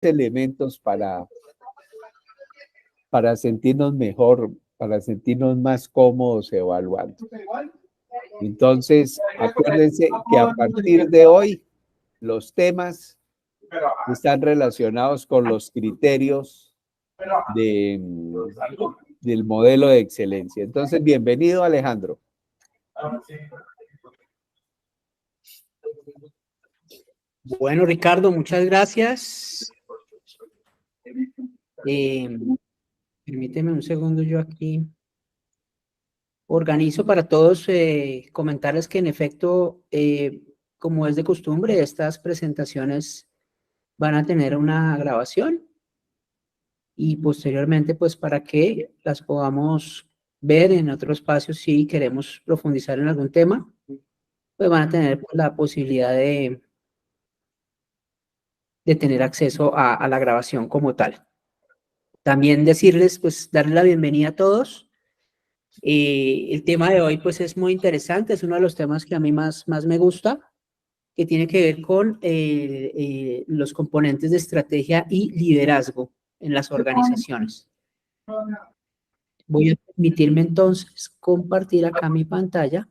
elementos para sentirnos mejor, para sentirnos más cómodos evaluando. Entonces, acuérdense que a partir de hoy, los temas están relacionados con los criterios del modelo de excelencia. Entonces, bienvenido, Alejandro. Bueno, Ricardo, muchas gracias. Permíteme un segundo, yo aquí organizo para todos, comentarles que en efecto, como es de costumbre, estas presentaciones van a tener una grabación y posteriormente, pues para que las podamos ver en otro espacio si queremos profundizar en algún tema, pues van a tener la posibilidad de tener acceso a la grabación como tal. También decirles, pues darles la bienvenida a todos. El tema de hoy pues es muy interesante, es uno de los temas que a mí más me gusta, que tiene que ver con los componentes de estrategia y liderazgo en las organizaciones. Voy a permitirme entonces compartir acá mi pantalla.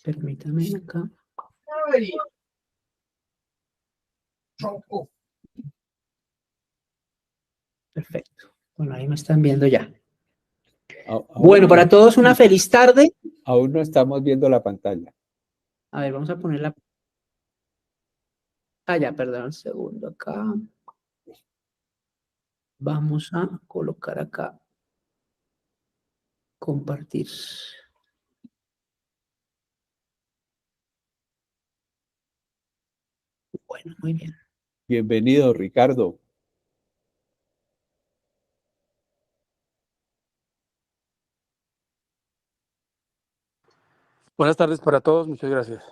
Permítame acá. Perfecto. Bueno, ahí me están viendo ya. Bueno, para todos una feliz tarde. Aún no estamos viendo la pantalla. A ver, vamos a poner la... Ah, ya, perdón, un segundo acá. Vamos a colocar acá. Compartir. Bueno, muy bien. Bienvenido, Ricardo. Buenas tardes para todos, muchas gracias.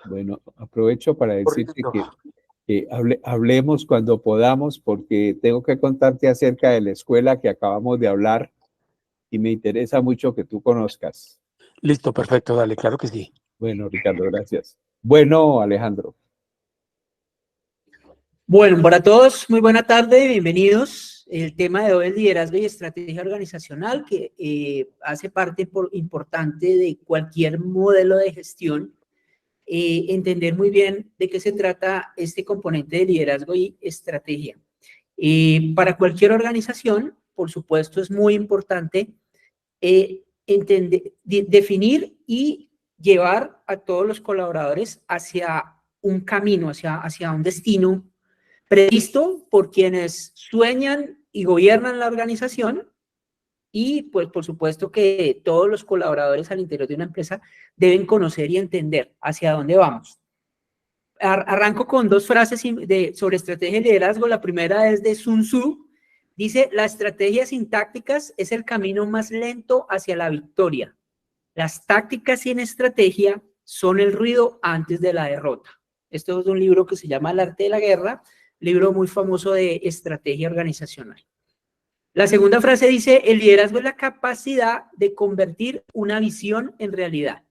Bueno, aprovecho para decirte que hablemos cuando podamos, porque tengo que contarte acerca de la escuela que acabamos de hablar y me interesa mucho que tú conozcas. Listo, perfecto, dale, claro que sí. Bueno, Ricardo, gracias. Bueno, Alejandro. Bueno, para todos, muy buena tarde, bienvenidos. El tema de hoy es liderazgo y estrategia organizacional, que hace parte importante de cualquier modelo de gestión. Entender muy bien de qué se trata este componente de liderazgo y estrategia. Para cualquier organización, por supuesto, es muy importante definir y llevar a todos los colaboradores hacia un camino, hacia un destino previsto por quienes sueñan y gobiernan la organización, y pues por supuesto que todos los colaboradores al interior de una empresa deben conocer y entender hacia dónde vamos. Arranco con dos frases sobre estrategia y liderazgo. La primera es de Sun Tzu. Dice: la estrategia sin tácticas es el camino más lento hacia la victoria. Las tácticas sin estrategia son el ruido antes de la derrota. Esto es de un libro que se llama El arte de la guerra, libro muy famoso de estrategia organizacional. La segunda frase dice: el liderazgo es la capacidad de convertir una visión en realidad.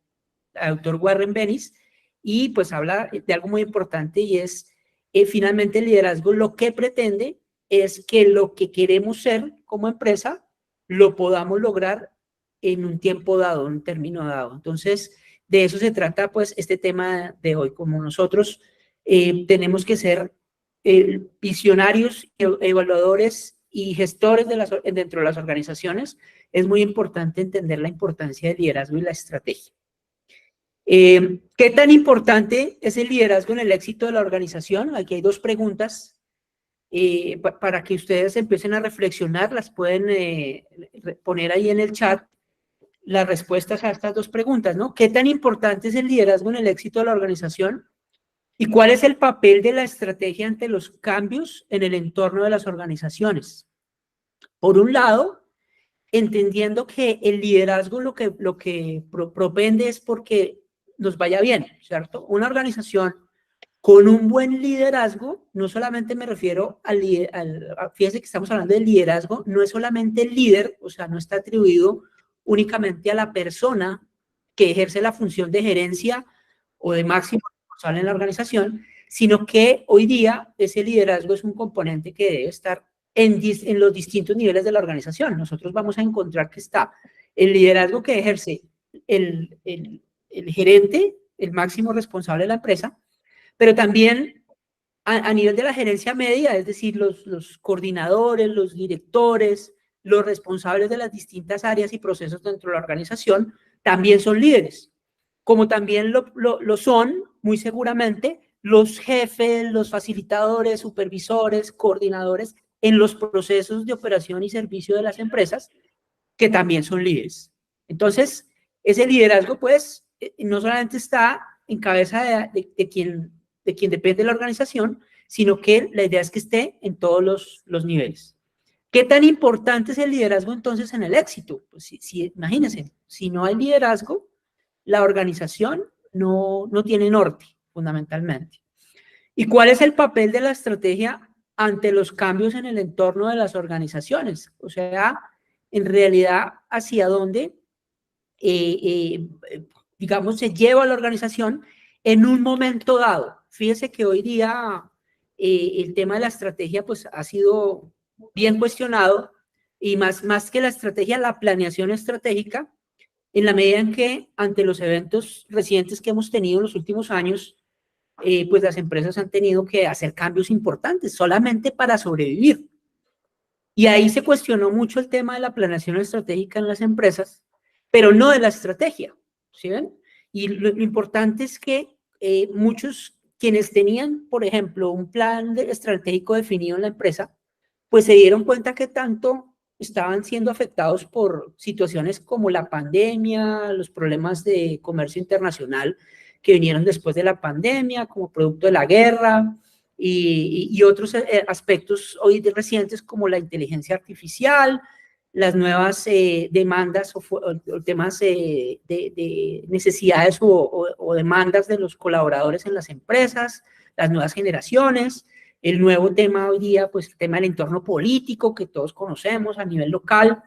El autor Warren Bennis, y pues habla de algo muy importante, y es finalmente el liderazgo lo que pretende es que lo que queremos ser como empresa lo podamos lograr en un tiempo dado, en un término dado. Entonces, de eso se trata pues este tema de hoy. Como nosotros tenemos que ser visionarios, evaluadores y gestores dentro de las organizaciones, es muy importante entender la importancia del liderazgo y la estrategia. ¿Qué tan importante es el liderazgo en el éxito de la organización? Aquí hay dos preguntas para que ustedes empiecen a reflexionar. Las pueden poner ahí en el chat las respuestas a estas dos preguntas, ¿no? ¿Qué tan importante es el liderazgo en el éxito de la organización? ¿Y cuál es el papel de la estrategia ante los cambios en el entorno de las organizaciones? Por un lado, entendiendo que el liderazgo lo que propende es porque nos vaya bien, ¿cierto? Una organización con un buen liderazgo, no solamente me refiero fíjense que estamos hablando del liderazgo, no es solamente el líder, o sea, no está atribuido únicamente a la persona que ejerce la función de gerencia o de máximo responsable en la organización, sino que hoy día ese liderazgo es un componente que debe estar en los distintos niveles de la organización. Nosotros vamos a encontrar que está el liderazgo que ejerce el gerente, el máximo responsable de la empresa, pero también a nivel de la gerencia media, es decir, los coordinadores, los directores, los responsables de las distintas áreas y procesos dentro de la organización, también son líderes, como también lo son, muy seguramente, los jefes, los facilitadores, supervisores, coordinadores en los procesos de operación y servicio de las empresas, que también son líderes. Entonces, ese liderazgo, pues, no solamente está en cabeza de quien depende de la organización, sino que la idea es que esté en todos los niveles. ¿Qué tan importante es el liderazgo entonces en el éxito? Pues imagínense, si no hay liderazgo, la organización no tiene norte, fundamentalmente. ¿Y cuál es el papel de la estrategia ante los cambios en el entorno de las organizaciones? O sea, en realidad, hacia dónde, digamos, se lleva a la organización en un momento dado. Fíjese que hoy día el tema de la estrategia pues ha sido bien cuestionado, y más que la estrategia, la planeación estratégica, en la medida en que ante los eventos recientes que hemos tenido en los últimos años, pues las empresas han tenido que hacer cambios importantes solamente para sobrevivir. Y ahí se cuestionó mucho el tema de la planeación estratégica en las empresas, pero no de la estrategia, ¿sí ven? Y lo importante es que muchos, quienes tenían, por ejemplo, un plan estratégico definido en la empresa, pues se dieron cuenta que tanto estaban siendo afectados por situaciones como la pandemia, los problemas de comercio internacional que vinieron después de la pandemia, como producto de la guerra, y otros aspectos hoy recientes como la inteligencia artificial, las nuevas demandas o temas de necesidades o demandas de los colaboradores en las empresas, las nuevas generaciones, el nuevo tema hoy día, pues el tema del entorno político que todos conocemos a nivel local,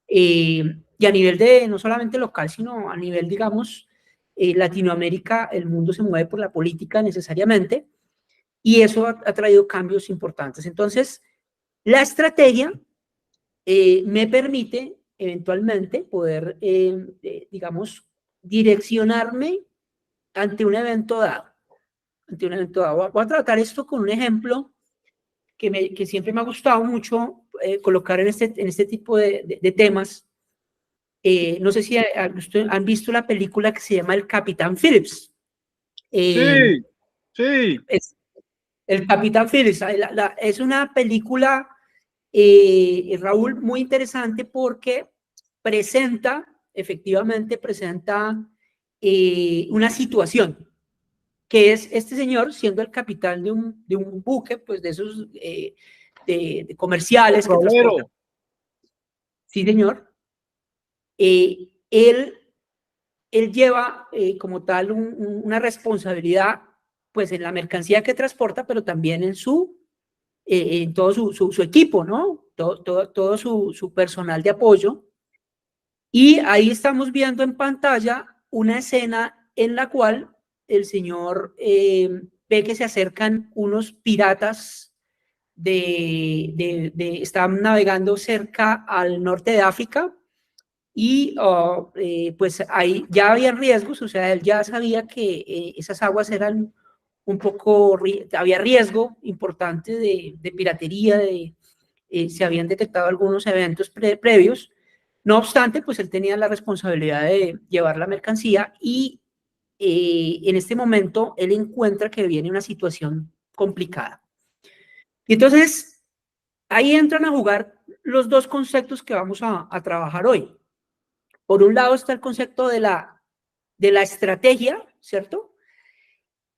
y a nivel de, no solamente local, sino a nivel, digamos, Latinoamérica, el mundo se mueve por la política necesariamente, y eso ha traído cambios importantes. Entonces, la estrategia me permite eventualmente poder, digamos, direccionarme ante un evento dado. Ante un evento dado. Voy a tratar esto con un ejemplo que siempre me ha gustado mucho colocar en este tipo de temas. No sé si han visto la película que se llama El Capitán Phillips. Sí, sí. El Capitán Phillips es una película, Raúl, muy interesante porque efectivamente presenta una situación, que es este señor siendo el capitán de un buque, pues de esos de comerciales. Sí, señor. Él lleva como tal una responsabilidad pues en la mercancía que transporta, pero también en todo su equipo, ¿no? Todo su personal de apoyo. Y ahí estamos viendo en pantalla una escena en la cual el señor ve que se acercan unos piratas están navegando cerca al norte de África, y pues ahí ya había riesgos, o sea, él ya sabía que esas aguas eran un poco, había riesgo importante de piratería, se habían detectado algunos eventos previos. No obstante, pues él tenía la responsabilidad de llevar la mercancía, y en este momento él encuentra que viene una situación complicada. Y entonces ahí entran a jugar los dos conceptos que vamos a trabajar hoy. Por un lado está el concepto de la estrategia, ¿cierto?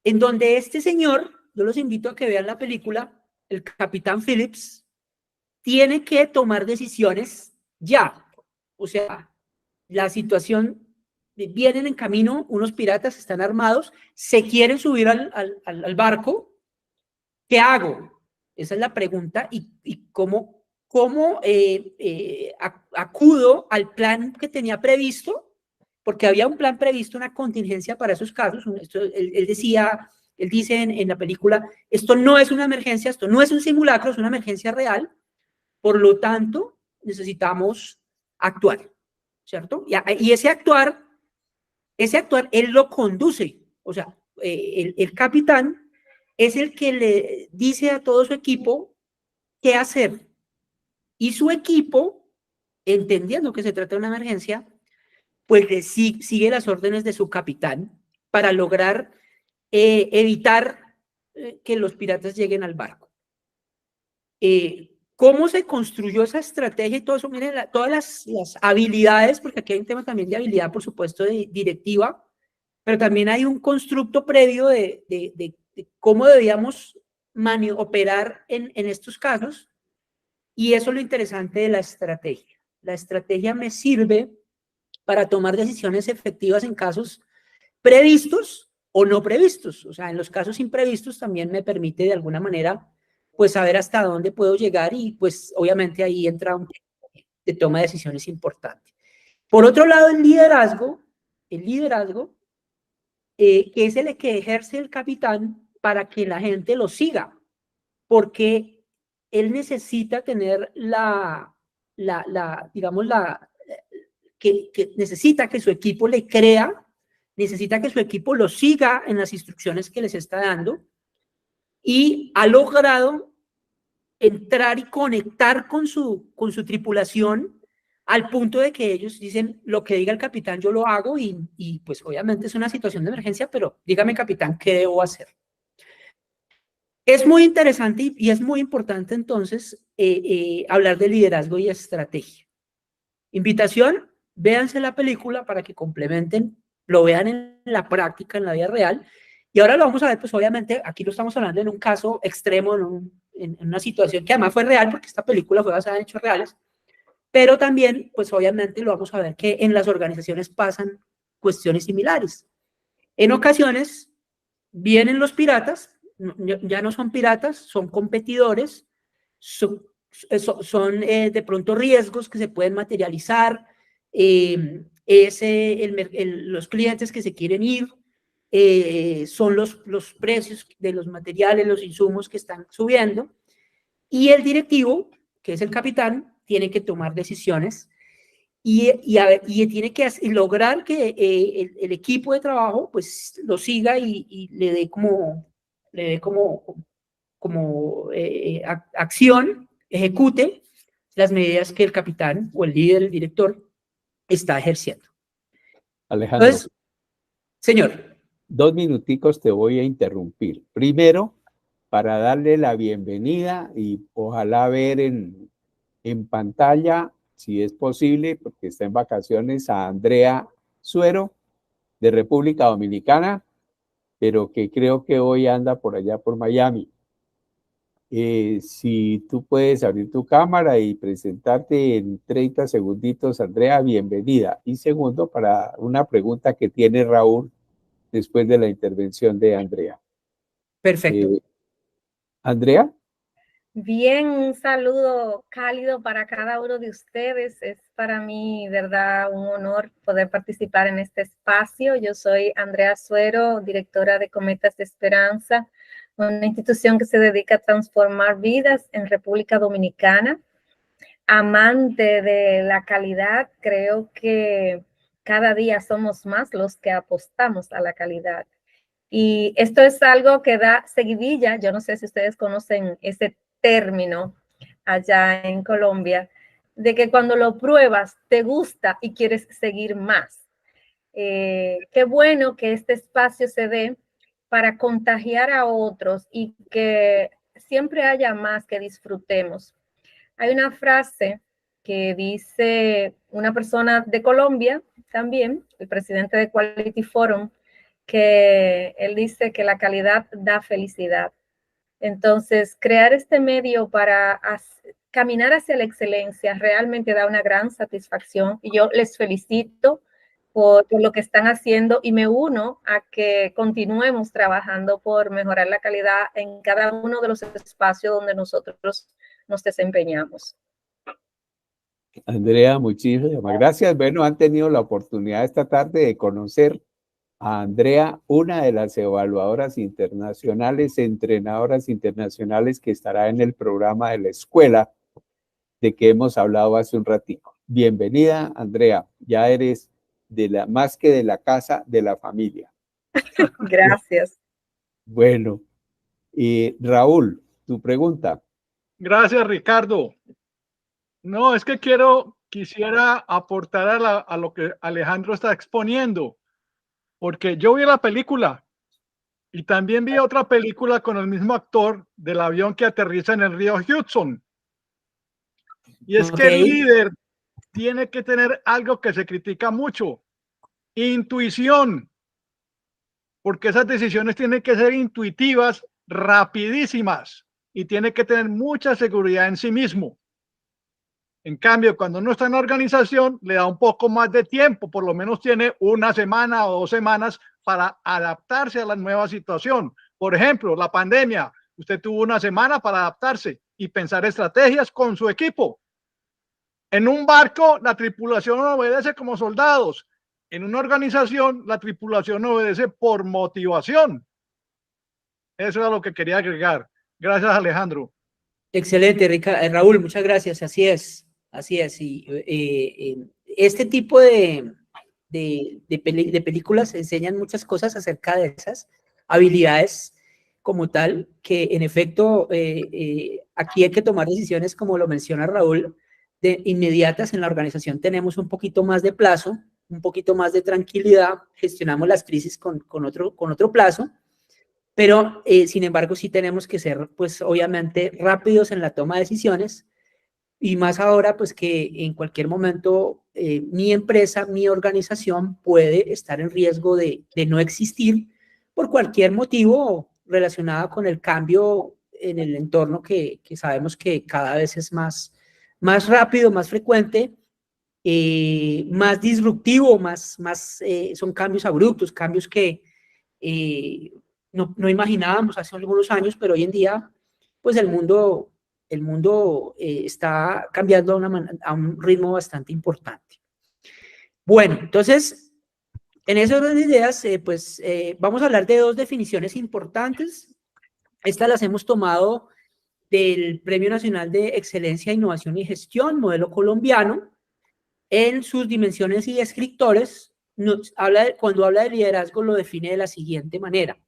En donde este señor, yo los invito a que vean la película, el Capitán Phillips, tiene que tomar decisiones ya. O sea, la situación, vienen en camino unos piratas, están armados, se quieren subir al barco. ¿Qué hago? Esa es la pregunta. ¿Y cómo acudo al plan que tenía previsto porque había un plan previsto, una contingencia para esos casos. Él dice en la película, esto no es una emergencia, esto no es un simulacro, es una emergencia real, por lo tanto, necesitamos actuar, ¿cierto? Y ese actuar, él lo conduce, o sea, el capitán es el que le dice a todo su equipo qué hacer, y su equipo, entendiendo que se trata de una emergencia, pues sigue las órdenes de su capitán para lograr evitar que los piratas lleguen al barco. ¿Cómo se construyó esa estrategia y todo eso? Miren, todas las habilidades, porque aquí hay un tema también de habilidad, por supuesto, de directiva, pero también hay un constructo previo de cómo debíamos operar en estos casos, y eso es lo interesante de la estrategia. La estrategia me sirve para tomar decisiones efectivas en casos previstos o no previstos. O sea, en los casos imprevistos también me permite de alguna manera pues saber hasta dónde puedo llegar, y pues obviamente ahí entra un tema de toma de decisiones importante. Por otro lado, el liderazgo, que es el que ejerce el capitán para que la gente lo siga, porque él necesita tener que necesita que su equipo le crea, necesita que su equipo lo siga en las instrucciones que les está dando, y ha logrado entrar y conectar con su tripulación al punto de que ellos dicen, lo que diga el capitán yo lo hago, y pues obviamente es una situación de emergencia, pero dígame, capitán, ¿qué debo hacer? Es muy interesante y es muy importante entonces hablar de liderazgo y estrategia. Invitación, véanse la película para que complementen, lo vean en la práctica, en la vida real. Y ahora lo vamos a ver, pues obviamente aquí lo estamos hablando en un caso extremo, en una situación que además fue real, porque esta película fue basada en hechos reales, pero también, pues obviamente lo vamos a ver que en las organizaciones pasan cuestiones similares. En ocasiones vienen los piratas, ya no son piratas, son competidores, son de pronto riesgos que se pueden materializar, los clientes que se quieren ir, son los precios de los materiales, los insumos que están subiendo, y el directivo, que es el capitán, tiene que tomar decisiones y tiene que lograr que el equipo de trabajo pues lo siga y le dé acción, ejecute las medidas que el capitán o el líder, el director, está ejerciendo. Alejandro, Entonces, señor. 2 minuticos te voy a interrumpir. Primero, para darle la bienvenida y ojalá ver en pantalla, si es posible, porque está en vacaciones, a Andrea Suero, de República Dominicana, pero que creo que hoy anda por allá por Miami. Si tú puedes abrir tu cámara y presentarte en 30 segunditos, Andrea, bienvenida. Y segundo, para una pregunta que tiene Raúl después de la intervención de Andrea. Perfecto. Andrea. Bien, un saludo cálido para cada uno de ustedes. Es para mí, verdad, un honor poder participar en este espacio. Yo soy Andrea Suero, directora de Cometas de Esperanza, una institución que se dedica a transformar vidas en República Dominicana. Amante de la calidad, creo que cada día somos más los que apostamos a la calidad. Y esto es algo que da seguidilla. Yo no sé si ustedes conocen ese término allá en Colombia, de que cuando lo pruebas te gusta y quieres seguir más. Qué bueno que este espacio se dé para contagiar a otros y que siempre haya más que disfrutemos. Hay una frase que dice una persona de Colombia también, el presidente de Quality Forum, que él dice que la calidad da felicidad. Entonces, crear este medio para caminar hacia la excelencia realmente da una gran satisfacción, y yo les felicito por lo que están haciendo y me uno a que continuemos trabajando por mejorar la calidad en cada uno de los espacios donde nosotros nos desempeñamos. Andrea, muchísimas gracias. Bueno, han tenido la oportunidad esta tarde de conocer a Andrea, una de las evaluadoras internacionales, entrenadoras internacionales que estará en el programa de la escuela de que hemos hablado hace un ratico. Bienvenida, Andrea. Ya eres más que de la casa, de la familia. Gracias. Bueno, Raúl, tu pregunta. Gracias, Ricardo. No, es que quisiera aportar a lo que Alejandro está exponiendo, porque yo vi la película y también vi otra película con el mismo actor del avión que aterriza en el río Hudson. Y es que el líder tiene que tener algo que se critica mucho: intuición, porque esas decisiones tienen que ser intuitivas, rapidísimas, y tiene que tener mucha seguridad en sí mismo. En cambio, cuando uno está en organización, le da un poco más de tiempo, por lo menos tiene una semana o 2 semanas para adaptarse a la nueva situación. Por ejemplo, la pandemia, usted tuvo una semana para adaptarse y pensar estrategias con su equipo. En un barco, la tripulación obedece como soldados. En una organización, la tripulación obedece por motivación. Eso es lo que quería agregar. Gracias, Alejandro. Excelente, Raúl, muchas gracias. Así es. Así es. Y, este tipo de películas enseñan muchas cosas acerca de esas habilidades como tal, que en efecto aquí hay que tomar decisiones, como lo menciona Raúl, de inmediatas. En la organización tenemos un poquito más de plazo, un poquito más de tranquilidad, gestionamos las crisis con otro plazo, pero sin embargo sí tenemos que ser, pues obviamente, rápidos en la toma de decisiones, y más ahora, pues que en cualquier momento mi empresa, mi organización puede estar en riesgo de no existir por cualquier motivo relacionado con el cambio en el entorno que sabemos que cada vez es más rápido, más frecuente, más disruptivo, son cambios abruptos, cambios que no imaginábamos hace algunos años, pero hoy en día, pues el mundo está cambiando a un ritmo bastante importante. Bueno, entonces, en ese orden de ideas, vamos a hablar de 2 definiciones importantes. Estas las hemos tomado del Premio Nacional de Excelencia, Innovación y Gestión, modelo colombiano. En sus dimensiones y descriptores, cuando habla de liderazgo, lo define de la siguiente manera.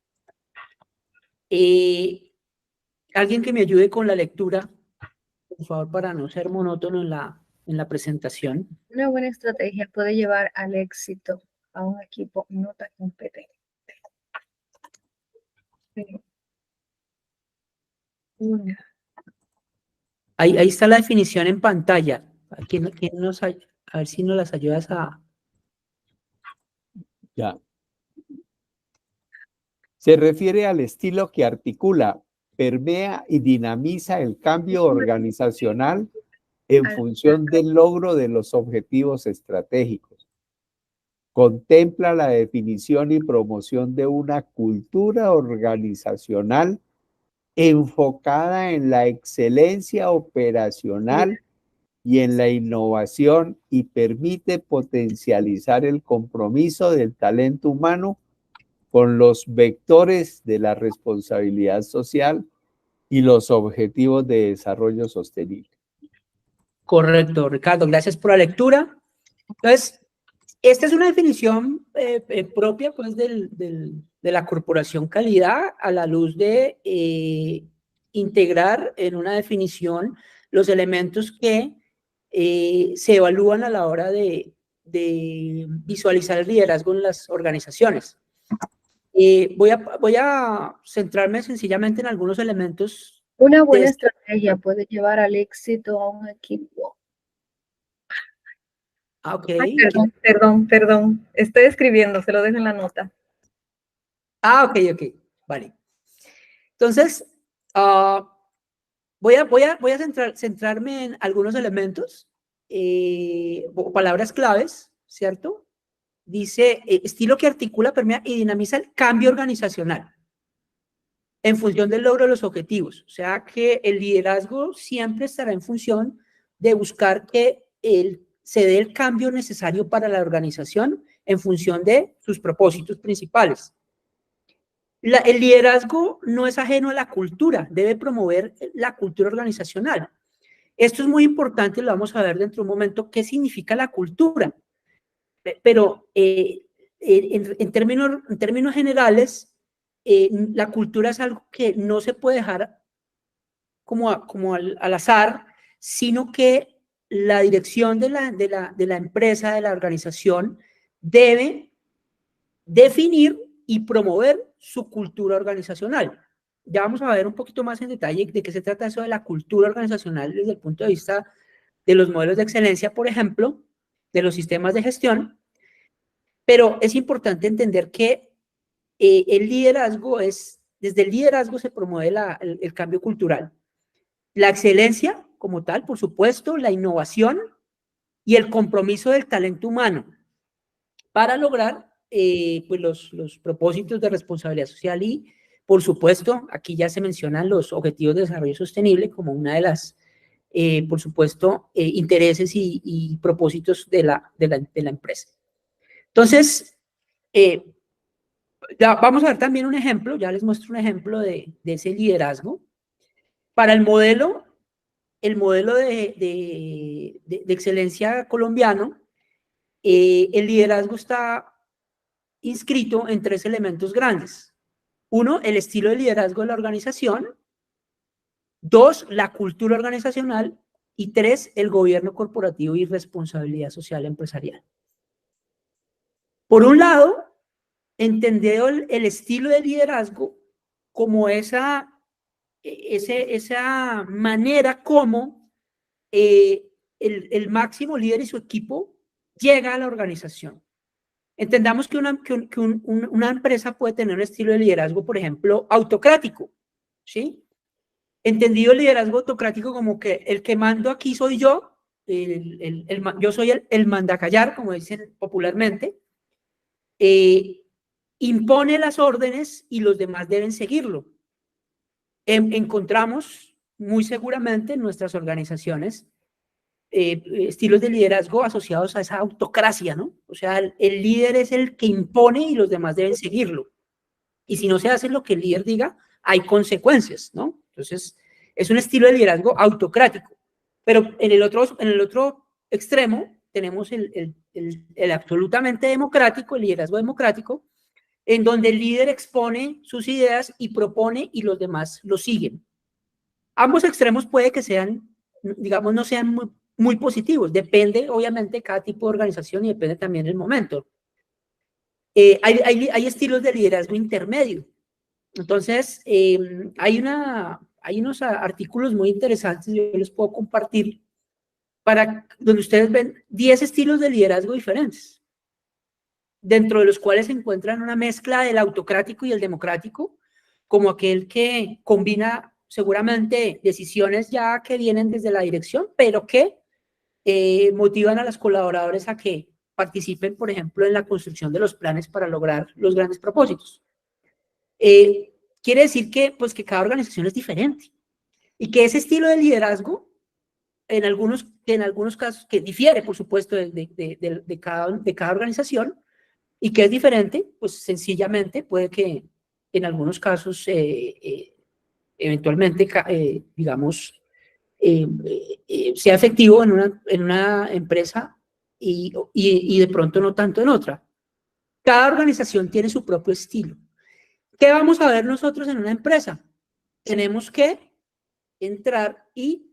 Alguien que me ayude con la lectura, por favor, para no ser monótono en la presentación. Una buena estrategia puede llevar al éxito a un equipo no tan competente. Ahí está la definición en pantalla. A ver si nos las ayudas a... Ya. Se refiere al estilo que articula, permea y dinamiza el cambio organizacional en función del logro de los objetivos estratégicos. Contempla la definición y promoción de una cultura organizacional enfocada en la excelencia operacional y en la innovación, y permite potencializar el compromiso del talento humano con los vectores de la responsabilidad social y los objetivos de desarrollo sostenible. Correcto, Ricardo, gracias por la lectura. Entonces, esta es una definición propia, pues, de la Corporación Calidad, a la luz de integrar en una definición los elementos que se evalúan a la hora de visualizar el liderazgo en las organizaciones. Voy a centrarme sencillamente en algunos elementos. Una buena estrategia puede llevar al éxito a un equipo. Ok. Ay, perdón. Estoy escribiendo, se lo dejo en la nota. Ok. Vale. Entonces, voy a centrarme en algunos elementos, o palabras claves, ¿cierto? Dice, estilo que articula, permea y dinamiza el cambio organizacional en función del logro de los objetivos. O sea que el liderazgo siempre estará en función de buscar que se dé el cambio necesario para la organización en función de sus propósitos principales. El liderazgo no es ajeno a la cultura, debe promover la cultura organizacional. Esto es muy importante, lo vamos a ver dentro de un momento, qué significa la cultura. Pero en términos generales, la cultura es algo que no se puede dejar como al azar, sino que la dirección de la empresa, de la organización, debe definir y promover su cultura organizacional. Ya vamos a ver un poquito más en detalle de qué se trata eso de la cultura organizacional desde el punto de vista de los modelos de excelencia, por ejemplo, de los sistemas de gestión, pero es importante entender que el liderazgo desde el liderazgo se promueve el cambio cultural. La excelencia como tal, por supuesto, la innovación y el compromiso del talento humano para lograr pues los propósitos de responsabilidad social y, por supuesto, aquí ya se mencionan los objetivos de desarrollo sostenible como una de las, por supuesto, intereses y propósitos de la empresa. Entonces, vamos a ver también un ejemplo, ya les muestro un ejemplo de ese liderazgo. Para el modelo de excelencia colombiano, el liderazgo está inscrito en 3 elementos grandes. 1, el estilo de liderazgo de la organización. 2, la cultura organizacional. Y 3, el gobierno corporativo y responsabilidad social empresarial. Por un lado, entendido el estilo de liderazgo como esa manera como el máximo líder y su equipo llega a la organización. Entendamos que una empresa puede tener un estilo de liderazgo, por ejemplo, autocrático, ¿sí? Entendido el liderazgo autocrático como que el que mando aquí soy yo, yo soy el mandacallar, como dicen popularmente, impone las órdenes y los demás deben seguirlo. Encontramos muy seguramente en nuestras organizaciones estilos de liderazgo asociados a esa autocracia, ¿no? O sea, el líder es el que impone y los demás deben seguirlo. Y si no se hace lo que el líder diga, hay consecuencias, ¿no? Entonces, es un estilo de liderazgo autocrático. Pero en el otro extremo tenemos el absolutamente democrático, el liderazgo democrático, en donde el líder expone sus ideas y propone y los demás lo siguen. Ambos extremos puede que sean, digamos, no sean muy positivos. Depende, obviamente, cada tipo de organización y depende también del momento. Hay estilos de liderazgo intermedio. Entonces, hay unos artículos muy interesantes, yo les puedo compartir, donde ustedes ven 10 estilos de liderazgo diferentes, dentro de los cuales se encuentran una mezcla del autocrático y el democrático, como aquel que combina seguramente decisiones ya que vienen desde la dirección, pero que motivan a los colaboradores a que participen, por ejemplo, en la construcción de los planes para lograr los grandes propósitos. Quiere decir que cada organización es diferente y que ese estilo de liderazgo, en algunos casos, que difiere, por supuesto, de cada organización y que es diferente, pues sencillamente puede que en algunos casos eventualmente, digamos, sea efectivo en una empresa y de pronto no tanto en otra. Cada organización tiene su propio estilo. ¿Qué vamos a ver nosotros en una empresa? Tenemos que entrar y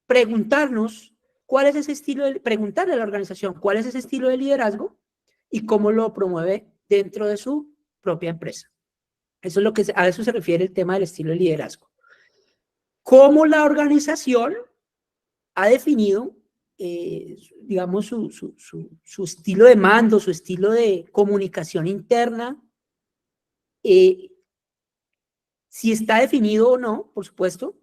preguntarnos cuál es ese estilo, preguntarle a la organización cuál es ese estilo de liderazgo y cómo lo promueve dentro de su propia empresa. Eso es a eso se refiere el tema del estilo de liderazgo. Cómo la organización ha definido, digamos, su estilo de mando, su estilo de comunicación interna, si está definido o no, por supuesto,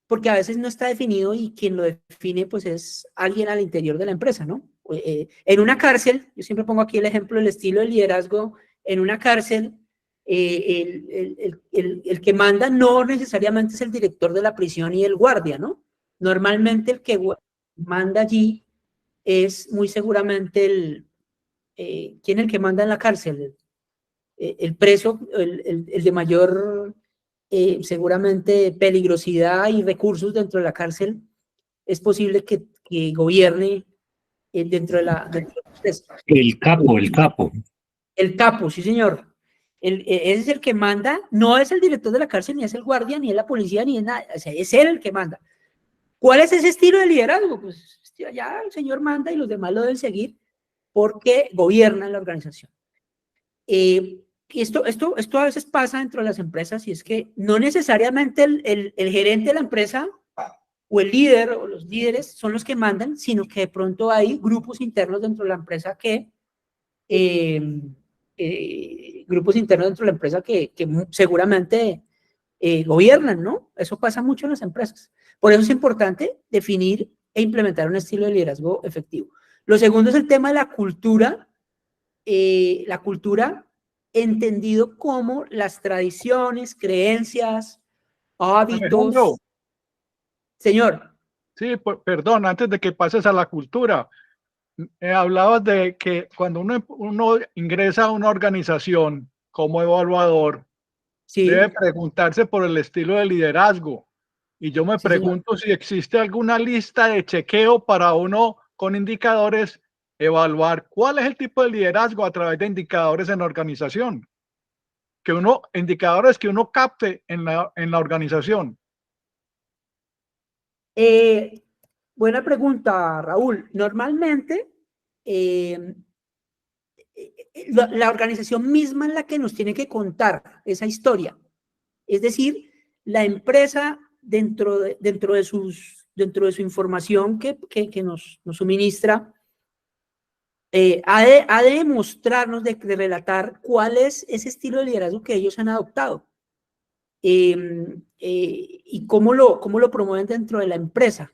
porque a veces no está definido y quien lo define pues es alguien al interior de la empresa, ¿no? En una cárcel, yo siempre pongo aquí el ejemplo del estilo de liderazgo, en una cárcel, el que manda no necesariamente es el director de la prisión y el guardia, ¿no? Normalmente manda allí es muy seguramente ¿quién es el que manda en la cárcel? El preso, el de mayor seguramente peligrosidad y recursos dentro de la cárcel, es posible que gobierne dentro de la presa. El capo. El capo, sí señor. Ese es el que manda, no es el director de la cárcel, ni es el guardia, ni es la policía, ni es nada, o sea, es él el que manda. ¿Cuál es ese estilo de liderazgo? Pues ya el señor manda y los demás lo deben seguir porque gobiernan la organización. Esto a veces pasa dentro de las empresas y es que no necesariamente el gerente de la empresa o el líder o los líderes son los que mandan, sino que de pronto hay grupos internos dentro de la empresa que seguramente gobiernan, ¿no? Eso pasa mucho en las empresas. Por eso es importante definir e implementar un estilo de liderazgo efectivo. Lo segundo es el tema de la cultura entendido como las tradiciones, creencias, hábitos. Alejandro, Señor. sí, perdón, antes de que pases a la cultura, hablabas de que cuando uno ingresa a una organización como evaluador, Sí, debe preguntarse por el estilo de liderazgo. Y yo me sí, señor. pregunto si existe alguna lista de chequeo para uno con indicadores evaluar cuál es el tipo de liderazgo a través de indicadores en la organización. Indicadores que uno capte en la organización. Buena pregunta, Raúl. Normalmente, la organización misma es la que nos tiene que contar esa historia. Es decir, la empresa dentro de su información que nos suministra, ha de demostrarnos, de relatar cuál es ese estilo de liderazgo que ellos han adoptado y cómo lo promueven dentro de la empresa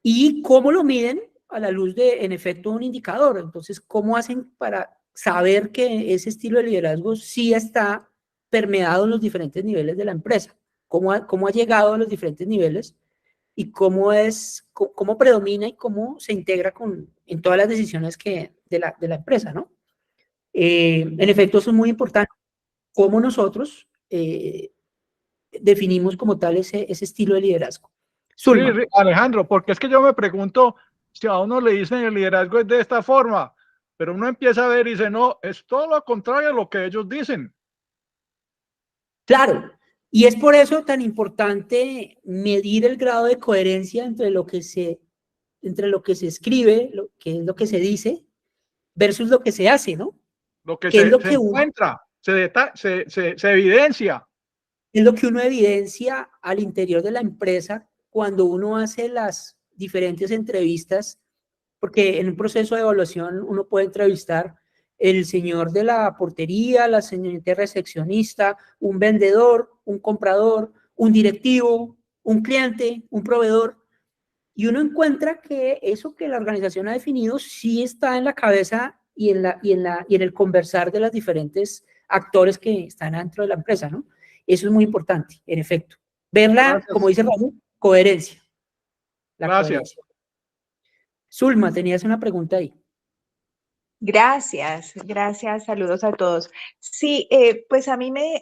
y cómo lo miden a la luz de, en efecto, un indicador. Entonces, ¿cómo hacen para saber que ese estilo de liderazgo sí está permeado en los diferentes niveles de la empresa? ¿Cómo ha llegado a los diferentes niveles? Y cómo predomina y cómo se integra en todas las decisiones de la empresa, ¿no? En efecto, eso es muy importante. Cómo nosotros definimos como tal ese estilo de liderazgo. Zulma. Sí, Alejandro, porque es que yo me pregunto si a uno le dicen el liderazgo es de esta forma, pero uno empieza a ver y dice, no, es todo lo contrario a lo que ellos dicen. Claro, y es por eso tan importante medir el grado de coherencia entre lo que se escribe, que es lo que se dice, versus lo que se hace, ¿no? Lo que ¿Qué es lo se que encuentra, se evidencia. Es lo que uno evidencia al interior de la empresa cuando uno hace las diferentes entrevistas, porque en un proceso de evaluación uno puede entrevistar el señor de la portería, la señorita recepcionista, un vendedor, un comprador, un directivo, un cliente, un proveedor, y uno encuentra que eso que la organización ha definido sí está en la cabeza y en el conversar de los diferentes actores que están dentro de la empresa, ¿no? Eso es muy importante, en efecto. Verla, Gracias. como dice Raúl, coherencia. Gracias. Coherencia. Zulma, tenías una pregunta ahí. Gracias, saludos a todos. Sí, pues a mí me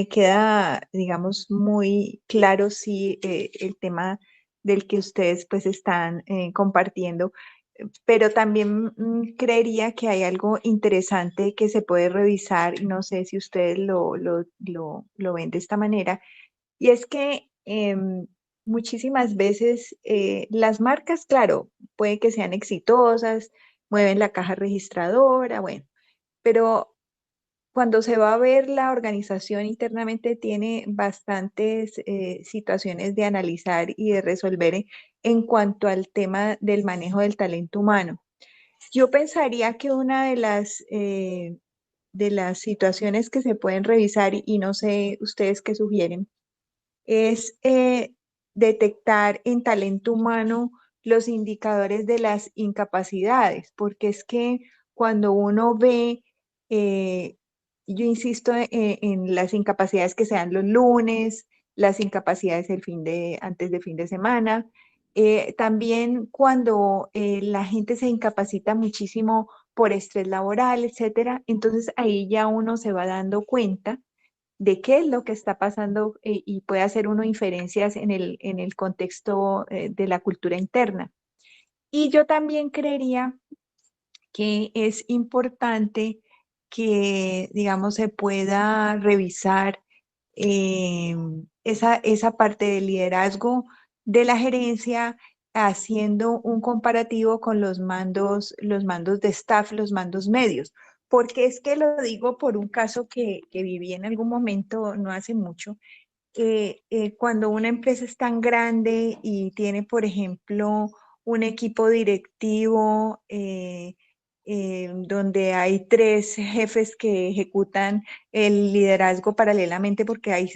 queda, digamos, muy claro, sí, el tema del que ustedes pues están compartiendo, pero también creería que hay algo interesante que se puede revisar, y no sé si ustedes lo ven de esta manera, y es que muchísimas veces las marcas, claro, puede que sean exitosas, mueven la caja registradora, bueno, pero cuando se va a ver la organización internamente tiene bastantes situaciones de analizar y de resolver en cuanto al tema del manejo del talento humano. Yo pensaría que una de las situaciones que se pueden revisar, y no sé ustedes qué sugieren, es detectar en talento humano los indicadores de las incapacidades, porque es que cuando uno ve, yo insisto en las incapacidades que sean los lunes, las incapacidades antes de fin de semana, También cuando la gente se incapacita muchísimo por estrés laboral, etcétera, entonces ahí ya uno se va dando cuenta de qué es lo que está pasando y puede hacer uno inferencias en el contexto de la cultura interna. Y yo también creería que es importante que, digamos, se pueda revisar esa parte del liderazgo de la gerencia, haciendo un comparativo con los mandos de staff, los mandos medios. Porque es que lo digo por un caso que viví en algún momento, no hace mucho, cuando una empresa es tan grande y tiene, por ejemplo, un equipo directivo donde hay 3 jefes que ejecutan el liderazgo paralelamente porque hay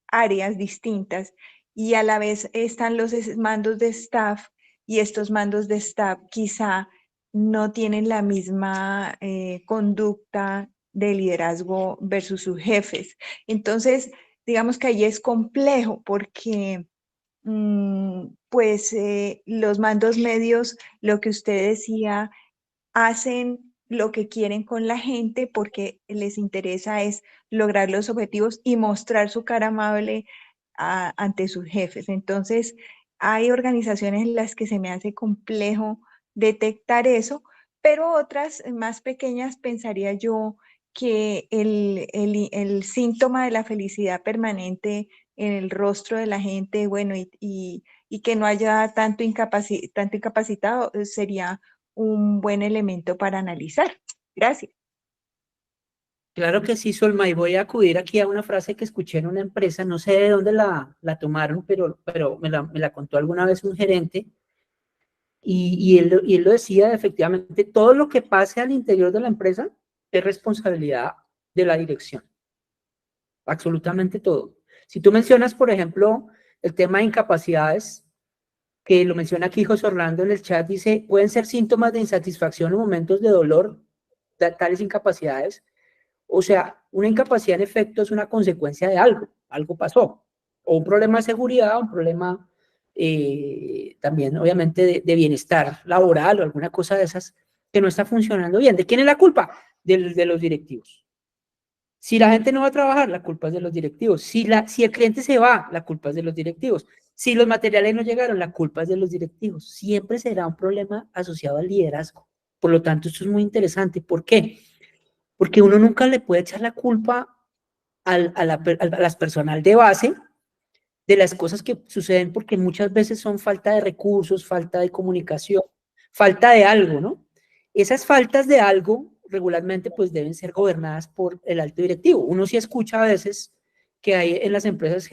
áreas distintas y a la vez están los mandos de staff y estos mandos de staff quizá no tienen la misma conducta de liderazgo versus sus jefes. Entonces, digamos que ahí es complejo porque pues los mandos medios, lo que usted decía, hacen lo que quieren con la gente porque les interesa es lograr los objetivos y mostrar su cara amable ante sus jefes. Entonces, hay organizaciones en las que se me hace complejo detectar eso, pero otras más pequeñas pensaría yo que el síntoma de la felicidad permanente en el rostro de la gente, bueno, y que no haya tanto incapacitado sería un buen elemento para analizar. Gracias. Claro que sí, Solma, y voy a acudir aquí a una frase que escuché en una empresa, no sé de dónde la tomaron, pero me la contó alguna vez un gerente, y él lo decía, efectivamente, todo lo que pase al interior de la empresa es responsabilidad de la dirección, absolutamente todo. Si tú mencionas, por ejemplo, el tema de incapacidades, que lo menciona aquí José Orlando en el chat, dice, pueden ser síntomas de insatisfacción o momentos de dolor, tales incapacidades. O sea, una incapacidad en efecto es una consecuencia de algo, algo pasó, o un problema de seguridad, un problema también obviamente de bienestar laboral o alguna cosa de esas que no está funcionando bien. ¿De quién es la culpa? De los directivos. Si la gente no va a trabajar, la culpa es de los directivos. Si el cliente se va, la culpa es de los directivos. Si los materiales no llegaron, la culpa es de los directivos. Siempre será un problema asociado al liderazgo. Por lo tanto, esto es muy interesante. ¿Por qué? Porque uno nunca le puede echar la culpa a las personal de base de las cosas que suceden, porque muchas veces son falta de recursos, falta de comunicación, falta de algo, ¿no? Esas faltas de algo regularmente pues deben ser gobernadas por el alto directivo. Uno sí escucha a veces que hay en las empresas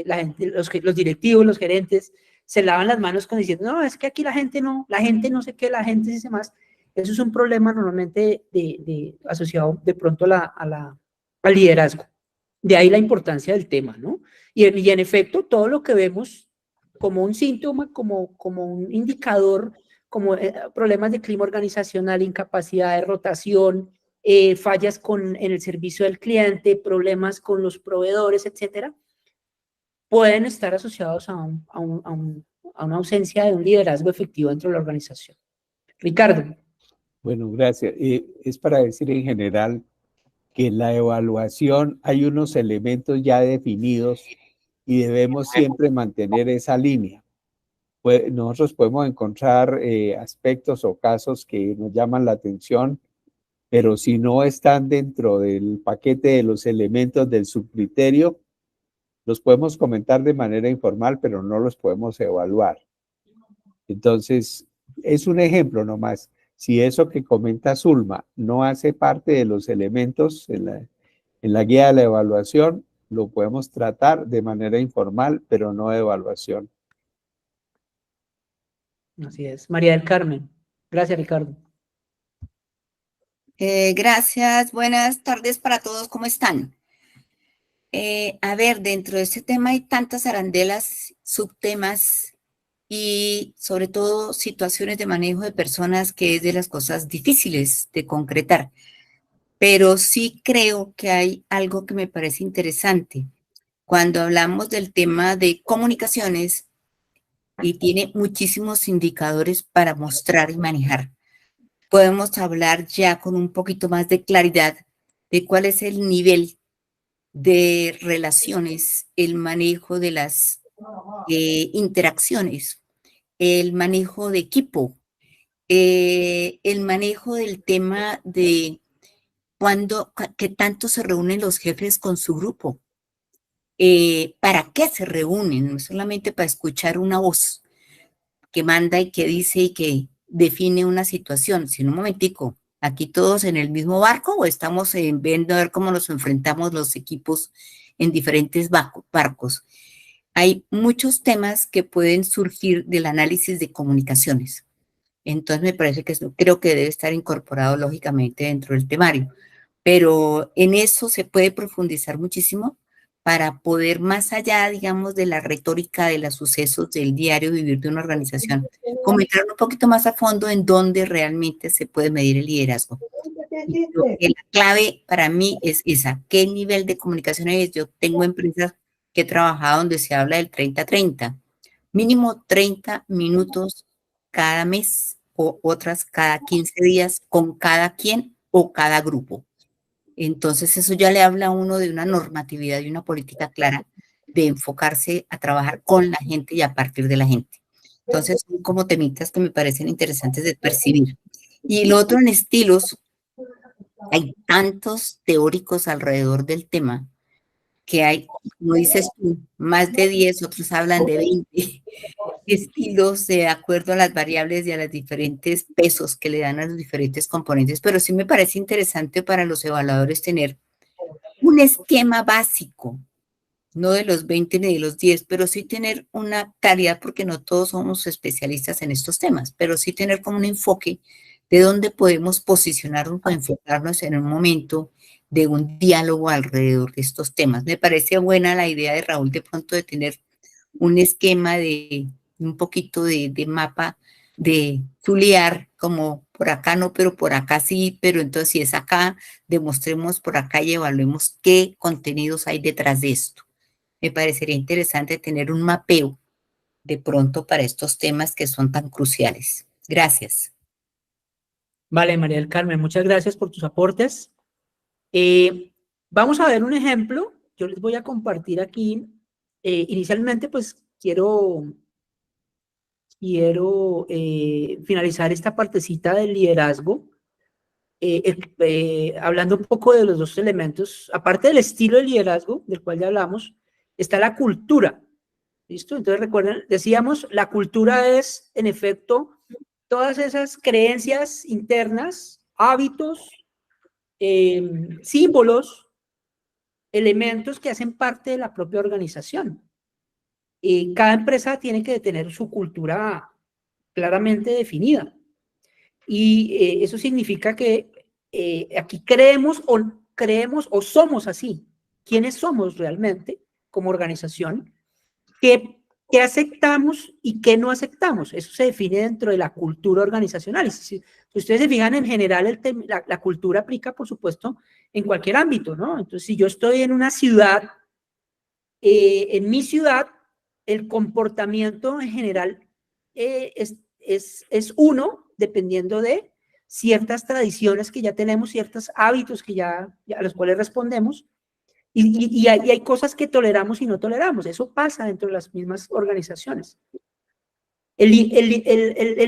la gente, los directivos, los gerentes, se lavan las manos con diciendo, no, es que aquí la gente no sé qué, la gente dice más. Eso es un problema normalmente asociado de pronto al liderazgo. De ahí la importancia del tema, ¿no? Y en efecto, todo lo que vemos como un síntoma, como un indicador, como problemas de clima organizacional, incapacidad de rotación, fallas en el servicio del cliente, problemas con los proveedores, etcétera, pueden estar asociados a una ausencia de un liderazgo efectivo dentro de la organización. Ricardo. Bueno, gracias. Es para decir en general que en la evaluación hay unos elementos ya definidos y debemos siempre mantener esa línea. Nosotros podemos encontrar aspectos o casos que nos llaman la atención, pero si no están dentro del paquete de los elementos del subcriterio, los podemos comentar de manera informal, pero no los podemos evaluar. Entonces, es un ejemplo nomás. Si eso que comenta Zulma no hace parte de los elementos en la guía de la evaluación, lo podemos tratar de manera informal, pero no de evaluación. Así es. María del Carmen. Gracias, Ricardo. Gracias. Buenas tardes para todos. ¿Cómo están? A ver, dentro de este tema hay tantas arandelas, subtemas y sobre todo situaciones de manejo de personas que es de las cosas difíciles de concretar. Pero sí creo que hay algo que me parece interesante. Cuando hablamos del tema de comunicaciones, y tiene muchísimos indicadores para mostrar y manejar. Podemos hablar ya con un poquito más de claridad de cuál es el nivel de relaciones, el manejo de las interacciones, el manejo de equipo, el manejo del tema de qué tanto se reúnen los jefes con su grupo, para qué se reúnen, no solamente para escuchar una voz que manda y que dice y que define una situación, sino un momentico, aquí todos en el mismo barco o estamos viendo a ver cómo nos enfrentamos los equipos en diferentes barcos. Hay muchos temas que pueden surgir del análisis de comunicaciones. Entonces me parece que eso creo que debe estar incorporado lógicamente dentro del temario, pero en eso se puede profundizar muchísimo para poder, más allá, digamos, de la retórica de los sucesos del diario vivir de una organización, como entrar un poquito más a fondo en dónde realmente se puede medir el liderazgo. Y creo que la clave para mí es esa, ¿qué nivel de comunicación es? Yo tengo empresas que he trabajado donde se habla del 30-30, mínimo 30 minutos cada mes o otras cada 15 días con cada quien o cada grupo. Entonces eso ya le habla a uno de una normatividad y una política clara de enfocarse a trabajar con la gente y a partir de la gente. Entonces son como temitas que me parecen interesantes de percibir. Y lo otro en estilos, hay tantos teóricos alrededor del tema que hay, como dices tú, más de 10, otros hablan de 20 estilos de acuerdo a las variables y a los diferentes pesos que le dan a los diferentes componentes, pero sí me parece interesante para los evaluadores tener un esquema básico, no de los 20 ni de los 10, pero sí tener una claridad, porque no todos somos especialistas en estos temas, pero sí tener como un enfoque de dónde podemos posicionarnos o enfocarnos en un momento de un diálogo alrededor de estos temas. Me parece buena la idea de Raúl de pronto de tener un esquema de un poquito de mapa de chulear, como por acá no, pero por acá sí, pero entonces si es acá, demostremos por acá y evaluemos qué contenidos hay detrás de esto. Me parecería interesante tener un mapeo de pronto para estos temas que son tan cruciales. Gracias. Vale, María del Carmen, muchas gracias por tus aportes. Vamos a ver un ejemplo. Yo les voy a compartir aquí. Inicialmente, pues quiero finalizar esta partecita del liderazgo, hablando un poco de los dos elementos. Aparte del estilo de liderazgo, del cual ya hablamos, está la cultura. ¿Listo? Entonces, recuerden, decíamos, la cultura es, en efecto, todas esas creencias internas, hábitos, símbolos, elementos que hacen parte de la propia organización. Cada empresa tiene que tener su cultura claramente definida. Y eso significa que aquí creemos o somos así. ¿Quiénes somos realmente como organización? ¿Qué aceptamos y qué no aceptamos? Eso se define dentro de la cultura organizacional. Si ustedes se fijan, en general, la cultura aplica, por supuesto, en cualquier ámbito, ¿no? Entonces, si yo estoy en una ciudad, en mi ciudad, el comportamiento en general es uno, dependiendo de ciertas tradiciones que ya tenemos, ciertos hábitos que ya a los cuales respondemos, y hay cosas que toleramos y no toleramos. Eso pasa dentro de las mismas organizaciones. El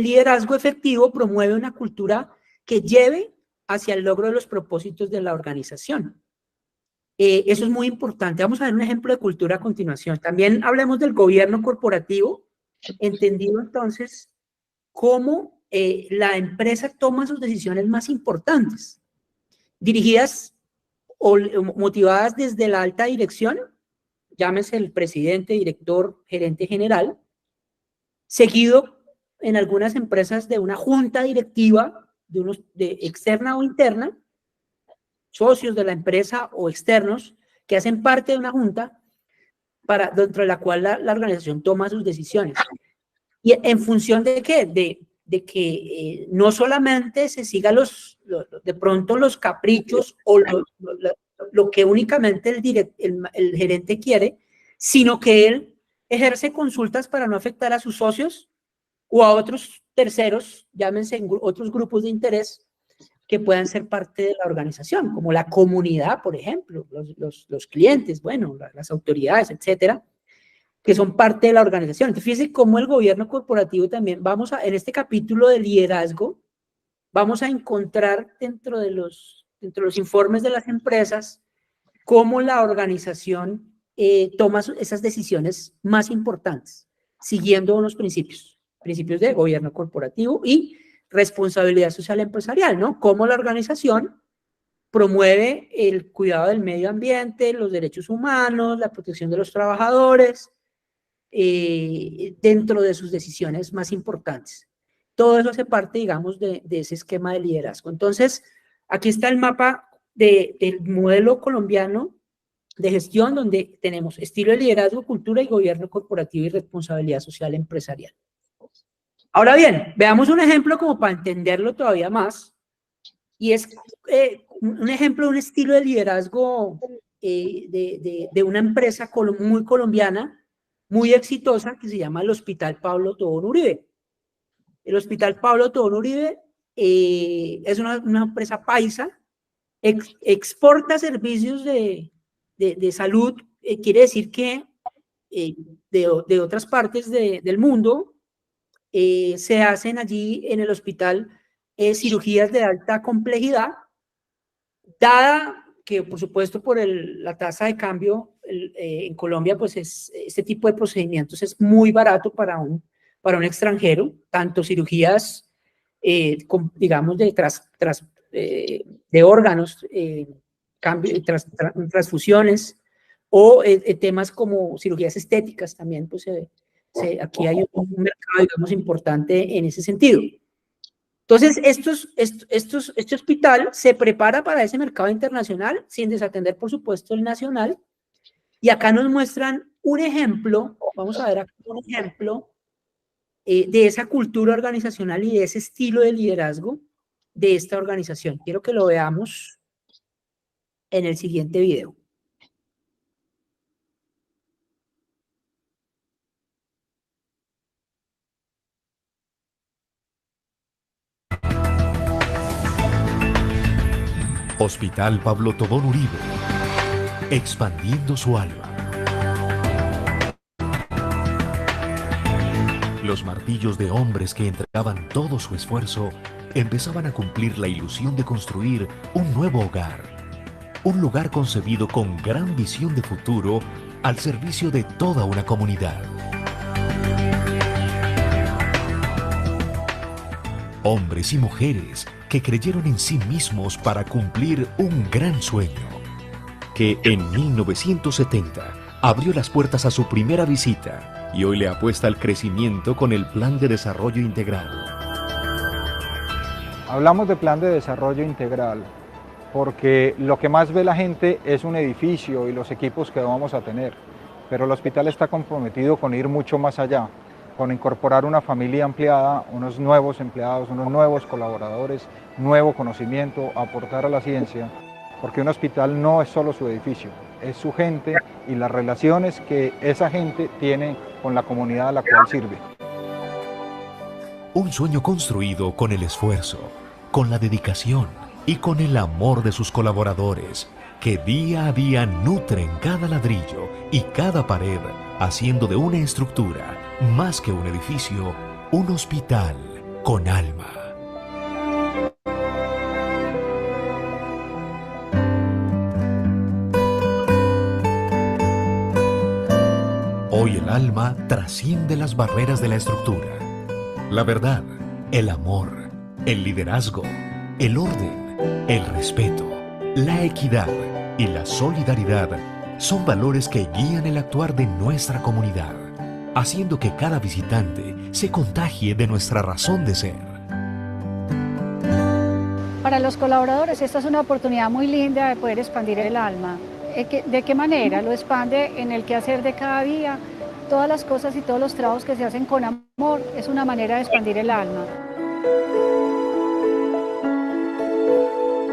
liderazgo efectivo promueve una cultura que lleve hacia el logro de los propósitos de la organización. Eso es muy importante. Vamos a ver un ejemplo de cultura a continuación. También hablemos del gobierno corporativo, entendido entonces cómo la empresa toma sus decisiones más importantes, dirigidas o motivadas desde la alta dirección, llámese el presidente, director, gerente general, seguido en algunas empresas de una junta directiva, de externa o interna, socios de la empresa o externos que hacen parte de una junta dentro de la cual la organización toma sus decisiones. ¿Y en función de qué? De que no solamente se siga de pronto los caprichos o lo que únicamente el gerente quiere, sino que él ejerce consultas para no afectar a sus socios o a otros terceros, llámense otros grupos de interés, que puedan ser parte de la organización, como la comunidad, por ejemplo, los clientes, bueno, las autoridades, etcétera, que son parte de la organización. Entonces, fíjense cómo el gobierno corporativo también, en este capítulo de liderazgo, vamos a encontrar dentro de los informes de las empresas cómo la organización toma esas decisiones más importantes, siguiendo unos principios de gobierno corporativo y responsabilidad social empresarial, ¿no? Cómo la organización promueve el cuidado del medio ambiente, los derechos humanos, la protección de los trabajadores, dentro de sus decisiones más importantes. Todo eso hace parte, digamos, de ese esquema de liderazgo. Entonces, aquí está el mapa del modelo colombiano de gestión, donde tenemos estilo de liderazgo, cultura y gobierno corporativo y responsabilidad social empresarial. Ahora bien, veamos un ejemplo como para entenderlo todavía más, y es un ejemplo de un estilo de liderazgo de una empresa muy colombiana, muy exitosa, que se llama el Hospital Pablo Tobón Uribe. El Hospital Pablo Tobón Uribe es una empresa paisa, exporta servicios de salud, quiere decir que de otras partes del mundo se hacen allí en el hospital cirugías de alta complejidad, dada que, por supuesto, por la tasa de cambio en Colombia, pues este tipo de procedimientos es muy barato para un extranjero, tanto cirugías, digamos, de órganos, transfusiones, o temas como cirugías estéticas también, pues aquí hay un mercado, digamos, importante en ese sentido. Entonces, este hospital se prepara para ese mercado internacional sin desatender, por supuesto, el nacional. Y acá nos muestran un ejemplo, vamos a ver aquí un ejemplo de esa cultura organizacional y de ese estilo de liderazgo de esta organización. Quiero que lo veamos en el siguiente video. Hospital Pablo Tobón Uribe, expandiendo su alma. Los martillos de hombres que entregaban todo su esfuerzo empezaban a cumplir la ilusión de construir un nuevo hogar. Un lugar concebido con gran visión de futuro al servicio de toda una comunidad. Hombres y mujeres que creyeron en sí mismos para cumplir un gran sueño, que en 1970 abrió las puertas a su primera visita y hoy le apuesta al crecimiento con el Plan de Desarrollo Integral. Hablamos de Plan de Desarrollo Integral porque lo que más ve la gente es un edificio y los equipos que vamos a tener, pero el hospital está comprometido con ir mucho más allá, con incorporar una familia ampliada, unos nuevos empleados, unos nuevos colaboradores, nuevo conocimiento, aportar a la ciencia, porque un hospital no es solo su edificio, es su gente y las relaciones que esa gente tiene con la comunidad a la cual sirve. Un sueño construido con el esfuerzo, con la dedicación y con el amor de sus colaboradores, que día a día nutren cada ladrillo y cada pared, haciendo de una estructura, más que un edificio, un hospital con alma. Hoy el alma trasciende las barreras de la estructura. La verdad, el amor, el liderazgo, el orden, el respeto, la equidad y la solidaridad son valores que guían el actuar de nuestra comunidad, haciendo que cada visitante se contagie de nuestra razón de ser. Para los colaboradores esta es una oportunidad muy linda de poder expandir el alma. ¿De qué manera? Lo expande en el quehacer de cada día. Todas las cosas y todos los trabajos que se hacen con amor es una manera de expandir el alma.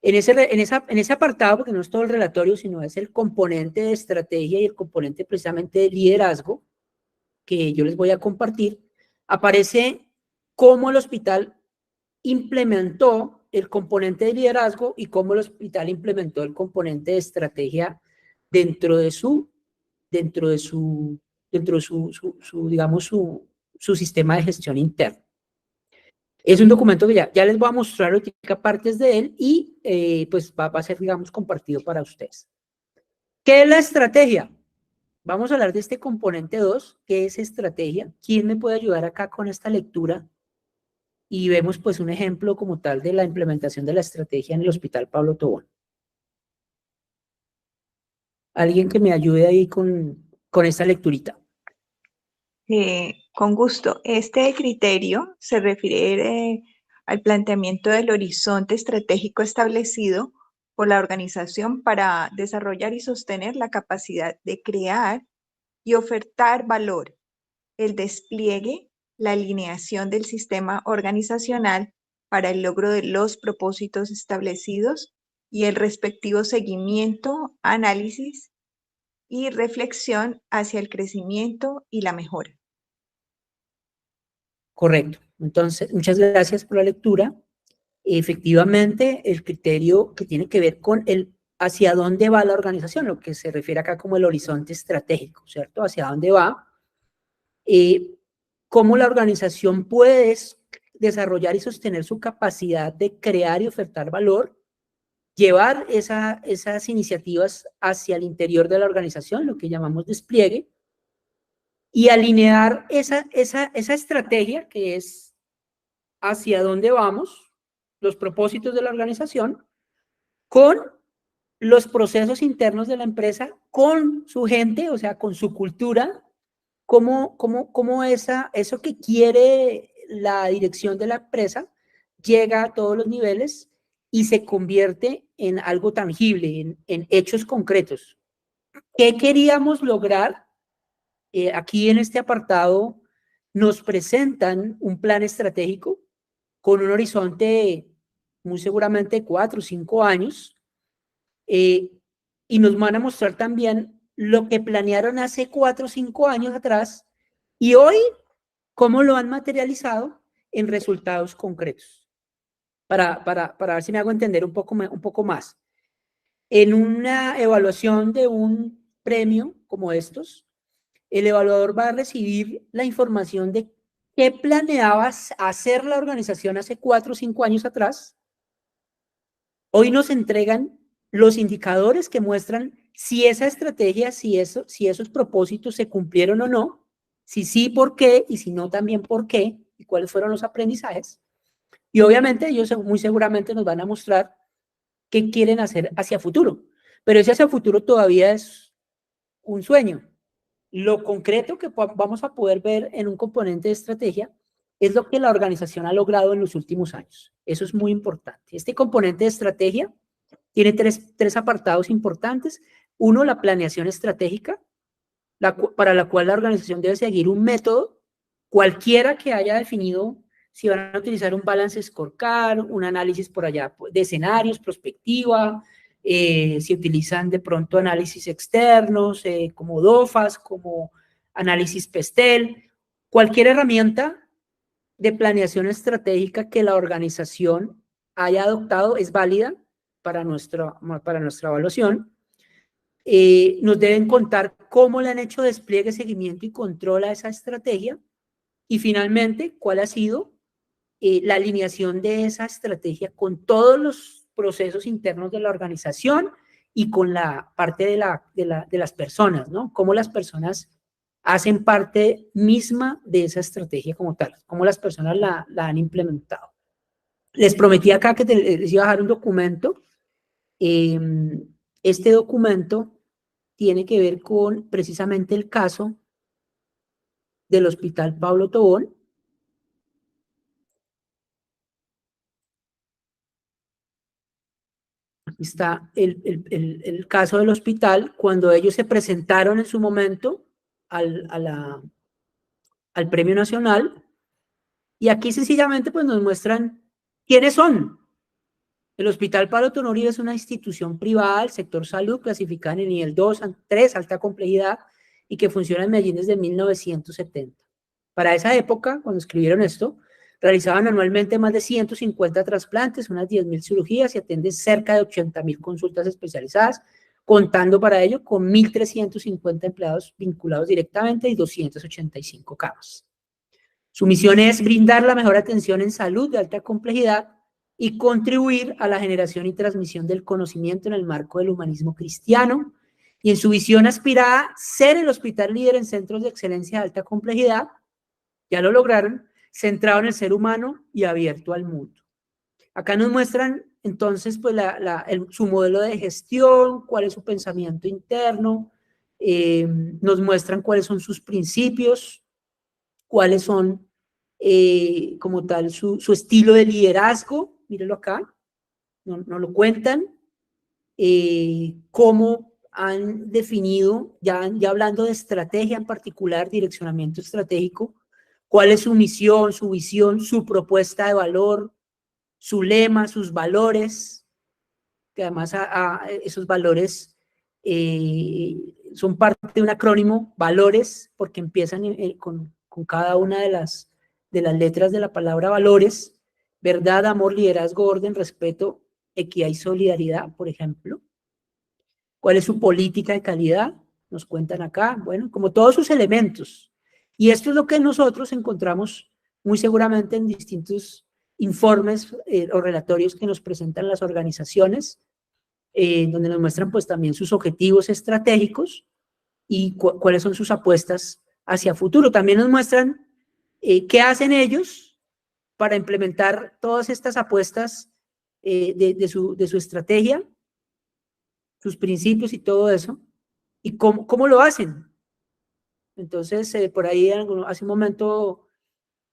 En ese apartado, porque no es todo el relatorio, sino es el componente de estrategia y el componente precisamente de liderazgo, que yo les voy a compartir, aparece cómo el hospital implementó el componente de liderazgo y cómo el hospital implementó el componente de estrategia dentro de su digamos, su sistema de gestión interno. Es un documento que ya les voy a mostrar ahorita partes de él y pues va a ser, digamos, compartido para ustedes. ¿Qué es la estrategia? Vamos a hablar de este componente 2, ¿qué es estrategia? ¿Quién me puede ayudar acá con esta lectura? Y vemos pues un ejemplo como tal de la implementación de la estrategia en el Hospital Pablo Tobón. Alguien que me ayude ahí con esta lecturita. Con gusto. Este criterio se refiere al planteamiento del horizonte estratégico establecido por la organización para desarrollar y sostener la capacidad de crear y ofertar valor, el despliegue, la alineación del sistema organizacional para el logro de los propósitos establecidos y el respectivo seguimiento, análisis y reflexión hacia el crecimiento y la mejora. Correcto. Entonces, muchas gracias por la lectura. Efectivamente, el criterio que tiene que ver con el hacia dónde va la organización, lo que se refiere acá como el horizonte estratégico, ¿cierto? Hacia dónde va, cómo la organización puede desarrollar y sostener su capacidad de crear y ofertar valor, llevar esas iniciativas hacia el interior de la organización, lo que llamamos despliegue, y alinear esa estrategia que es hacia dónde vamos, los propósitos de la organización, con los procesos internos de la empresa, con su gente, o sea, con su cultura, cómo eso que quiere la dirección de la empresa llega a todos los niveles y se convierte en algo tangible, en hechos concretos. ¿Qué queríamos lograr? Aquí en este apartado nos presentan un plan estratégico con un horizonte muy seguramente 4 o 5 años y nos van a mostrar también lo que planearon hace 4 o 5 años atrás y hoy cómo lo han materializado en resultados concretos. Para ver si me hago entender un poco más. En una evaluación de un premio como estos, el evaluador va a recibir la información de qué planeabas hacer la organización hace 4 o 5 años atrás. Hoy nos entregan los indicadores que muestran si esa estrategia, si esos propósitos se cumplieron o no, si sí, por qué, y si no, también por qué, y cuáles fueron los aprendizajes. Y obviamente ellos muy seguramente nos van a mostrar qué quieren hacer hacia futuro. Pero ese hacia futuro todavía es un sueño. Lo concreto que vamos a poder ver en un componente de estrategia es lo que la organización ha logrado en los últimos años. Eso es muy importante. Este componente de estrategia tiene tres apartados importantes. Uno, la planeación estratégica, para la cual la organización debe seguir un método, cualquiera que haya definido si van a utilizar un balance scorecard, un análisis por allá de escenarios, prospectiva, si utilizan de pronto análisis externos, como DOFAS, como análisis PESTEL, cualquier herramienta de planeación estratégica que la organización haya adoptado es válida para nuestra evaluación. Nos deben contar cómo le han hecho despliegue, seguimiento y control a esa estrategia. Y finalmente, cuál ha sido la alineación de esa estrategia con todos los procesos internos de la organización y con la parte de las personas, ¿no? Cómo las personas hacen parte misma de esa estrategia como tal, cómo las personas la han implementado. Les prometí acá que les iba a dejar un documento. Este documento tiene que ver con precisamente el caso del Hospital Pablo Tobón. Aquí está el caso del hospital, cuando ellos se presentaron en su momento al Premio Nacional, y aquí sencillamente pues nos muestran quiénes son. El Hospital Palo Tonuribe es una institución privada del sector salud clasificada en el nivel 2, 3, alta complejidad, y que funciona en Medellín desde 1970. Para esa época, cuando escribieron esto, realizaban anualmente más de 150 trasplantes, unas 10.000 cirugías y atienden cerca de 80.000 consultas especializadas, contando para ello con 1.350 empleados vinculados directamente y 285 camas. Su misión es brindar la mejor atención en salud de alta complejidad y contribuir a la generación y transmisión del conocimiento en el marco del humanismo cristiano, y en su visión aspira a ser el hospital líder en centros de excelencia de alta complejidad, ya lo lograron, centrado en el ser humano y abierto al mundo. Acá nos muestran entonces pues, su modelo de gestión, cuál es su pensamiento interno, nos muestran cuáles son sus principios, cuáles son como tal su estilo de liderazgo, mírenlo acá, no lo cuentan, cómo han definido, ya hablando de estrategia en particular, direccionamiento estratégico, cuál es su misión, su visión, su propuesta de valor, su lema, sus valores, que además esos valores son parte de un acrónimo, valores, porque empiezan con cada una de las letras de la palabra valores, verdad, amor, liderazgo, orden, respeto, equidad y solidaridad, por ejemplo. ¿Cuál es su política de calidad? Nos cuentan acá, bueno, como todos sus elementos. Y esto es lo que nosotros encontramos muy seguramente en distintos informes o relatorios que nos presentan las organizaciones, donde nos muestran pues también sus objetivos estratégicos y cuáles son sus apuestas hacia futuro. También nos muestran qué hacen ellos para implementar todas estas apuestas de su estrategia, sus principios y todo eso, y cómo lo hacen. Entonces, por ahí hace un momento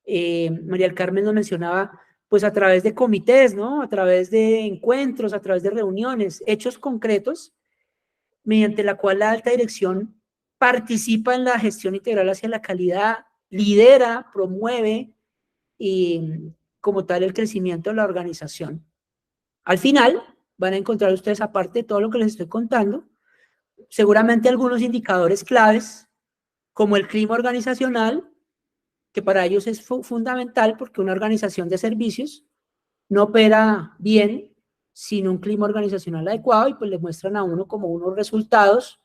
María del Carmen nos mencionaba, pues a través de comités, ¿no? A través de encuentros, a través de reuniones, hechos concretos, mediante la cual la alta dirección participa en la gestión integral hacia la calidad, lidera, promueve y como tal el crecimiento de la organización. Al final van a encontrar ustedes, aparte de todo lo que les estoy contando, seguramente algunos indicadores claves, como el clima organizacional, que para ellos es fundamental porque una organización de servicios no opera bien sin un clima organizacional adecuado, y pues les muestran a uno como unos resultados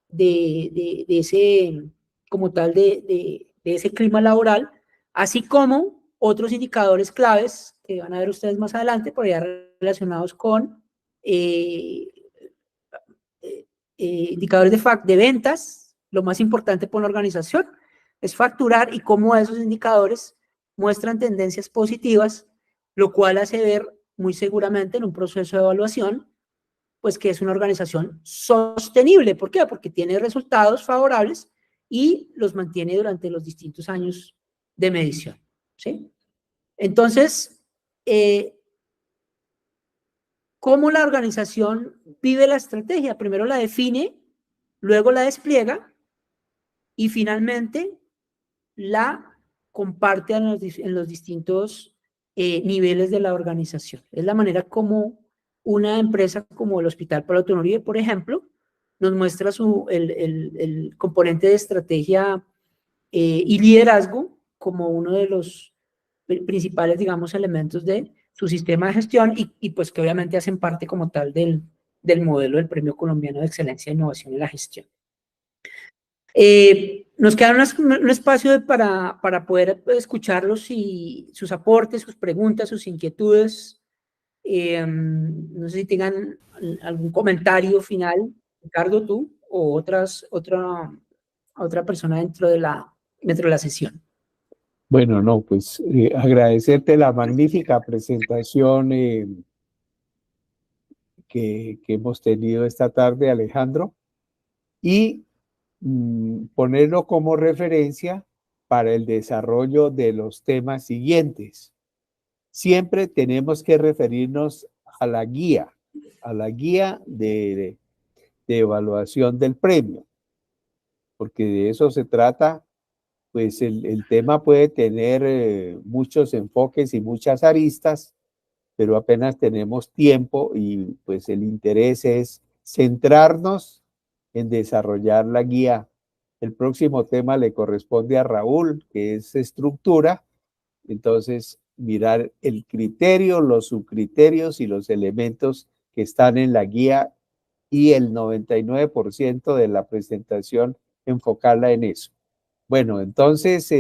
de ese, como tal, de ese clima laboral, así como otros indicadores claves que van a ver ustedes más adelante, por allá relacionados con indicadores de ventas. Lo más importante para una organización es facturar, y cómo esos indicadores muestran tendencias positivas, lo cual hace ver muy seguramente en un proceso de evaluación pues que es una organización sostenible. ¿Por qué? Porque tiene resultados favorables y los mantiene durante los distintos años de medición, ¿sí? Entonces, ¿cómo la organización vive la estrategia? Primero la define, luego la despliega y finalmente la comparte en los distintos niveles de la organización. Es la manera como una empresa como el Hospital Palo Tonuribe, por ejemplo, nos muestra el componente de estrategia y liderazgo como uno de los principales, digamos, elementos de su sistema de gestión, y pues que obviamente hacen parte como tal del modelo del Premio Colombiano de Excelencia e Innovación en la Gestión. Nos queda un espacio para poder escucharlos y sus aportes, sus preguntas, sus inquietudes. No sé si tengan algún comentario final, Ricardo, tú o otra persona dentro de la sesión. Bueno, no, pues agradecerte la magnífica presentación que hemos tenido esta tarde, Alejandro, y ponerlo como referencia para el desarrollo de los temas siguientes. Siempre tenemos que referirnos a la guía de evaluación del premio, porque de eso se trata. Pues el tema puede tener muchos enfoques y muchas aristas, pero apenas tenemos tiempo y pues el interés es centrarnos en desarrollar la guía. El próximo tema le corresponde a Raúl, que es estructura. Entonces, mirar el criterio, los subcriterios y los elementos que están en la guía y el 99% de la presentación enfocarla en eso. Bueno, entonces,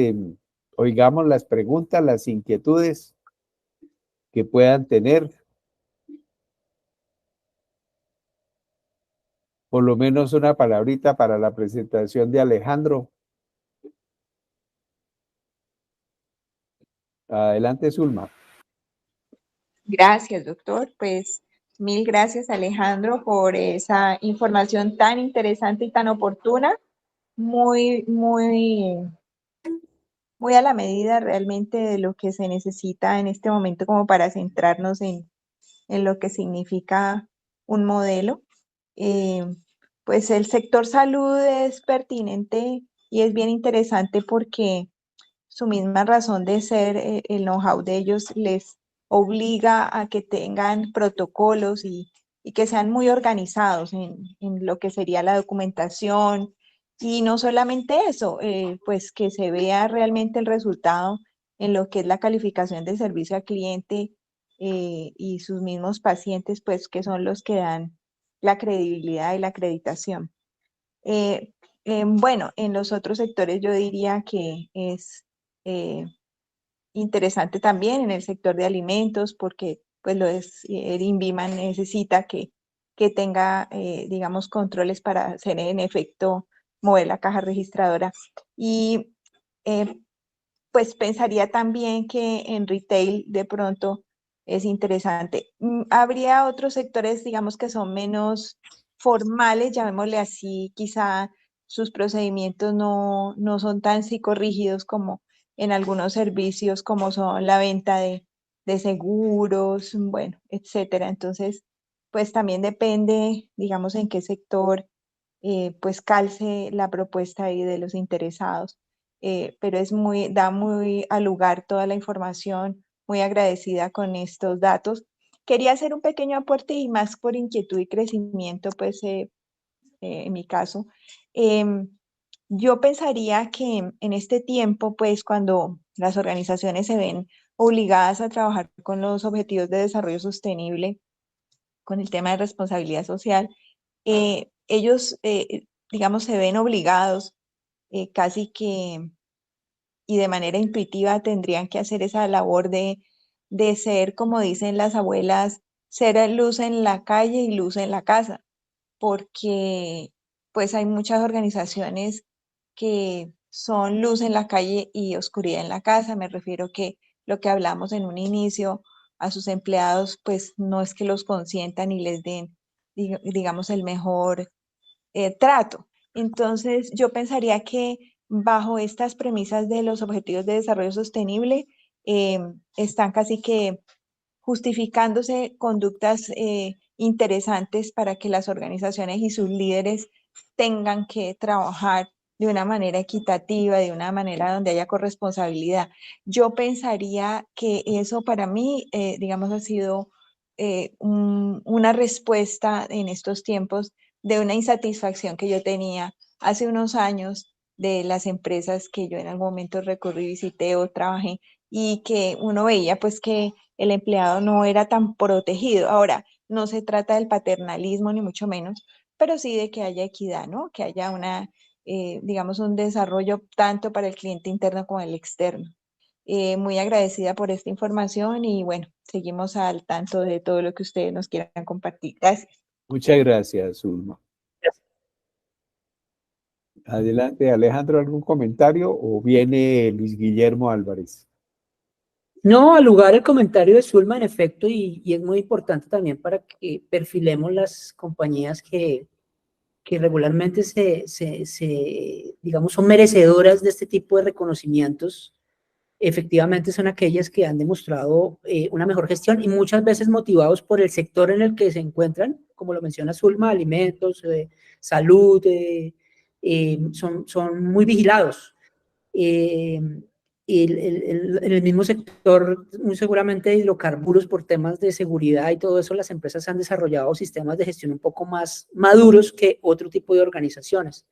oigamos las preguntas, las inquietudes que puedan tener. Por lo menos una palabrita para la presentación de Alejandro. Adelante, Zulma. Gracias, doctor. Pues mil gracias, Alejandro, por esa información tan interesante y tan oportuna. Muy, muy, muy a la medida realmente de lo que se necesita en este momento como para centrarnos en lo que significa un modelo. Pues el sector salud es pertinente y es bien interesante porque su misma razón de ser, el know-how de ellos les obliga a que tengan protocolos y que sean muy organizados en lo que sería la documentación. Y no solamente eso, pues que se vea realmente el resultado en lo que es la calificación de servicio al cliente y sus mismos pacientes, pues que son los que dan la credibilidad y la acreditación. Bueno, en los otros sectores yo diría que es interesante también en el sector de alimentos porque pues el INVIMA necesita que tenga, digamos, controles para hacer en efecto mover la caja registradora. Y pues pensaría también que en retail de pronto es interesante. Habría otros sectores, digamos, que son menos formales, llamémosle así, quizá sus procedimientos no son tan psicorrígidos como en algunos servicios, como son la venta de seguros, bueno, etcétera. Entonces, pues también depende, digamos, en qué sector pues calce la propuesta ahí de los interesados. Pero da muy al lugar toda la información, muy agradecida con estos datos. Quería hacer un pequeño aporte y más por inquietud y crecimiento, pues en mi caso. Yo pensaría que en este tiempo, pues cuando las organizaciones se ven obligadas a trabajar con los objetivos de desarrollo sostenible, con el tema de responsabilidad social, ellos, digamos, se ven obligados casi que y de manera intuitiva tendrían que hacer esa labor de ser, como dicen las abuelas, ser luz en la calle y luz en la casa, porque pues hay muchas organizaciones que son luz en la calle y oscuridad en la casa. Me refiero que lo que hablamos en un inicio, a sus empleados, pues no es que los consientan y les den, digamos, el mejor trato. Entonces, yo pensaría que bajo estas premisas de los Objetivos de Desarrollo Sostenible, están casi que justificándose conductas interesantes para que las organizaciones y sus líderes tengan que trabajar de una manera equitativa, de una manera donde haya corresponsabilidad. Yo pensaría que eso para mí, digamos, ha sido una respuesta en estos tiempos de una insatisfacción que yo tenía hace unos años de las empresas que yo en algún momento recorrí, visité o trabajé y que uno veía pues que el empleado no era tan protegido. Ahora, no se trata del paternalismo ni mucho menos, pero sí de que haya equidad, ¿no? Que haya digamos, un desarrollo tanto para el cliente interno como el externo. Muy agradecida por esta información y bueno, seguimos al tanto de todo lo que ustedes nos quieran compartir. Gracias. Muchas gracias, Zulma. Adelante, Alejandro, ¿algún comentario o viene Luis Guillermo Álvarez? No, al lugar el comentario de Zulma, en efecto, y es muy importante también para que perfilemos las compañías que regularmente digamos, son merecedoras de este tipo de reconocimientos. Efectivamente son aquellas que han demostrado una mejor gestión y muchas veces motivados por el sector en el que se encuentran, como lo menciona Zulma, alimentos, salud, son muy vigilados. en el mismo sector, muy seguramente de hidrocarburos, por temas de seguridad y todo eso, las empresas han desarrollado sistemas de gestión un poco más maduros que otro tipo de organizaciones.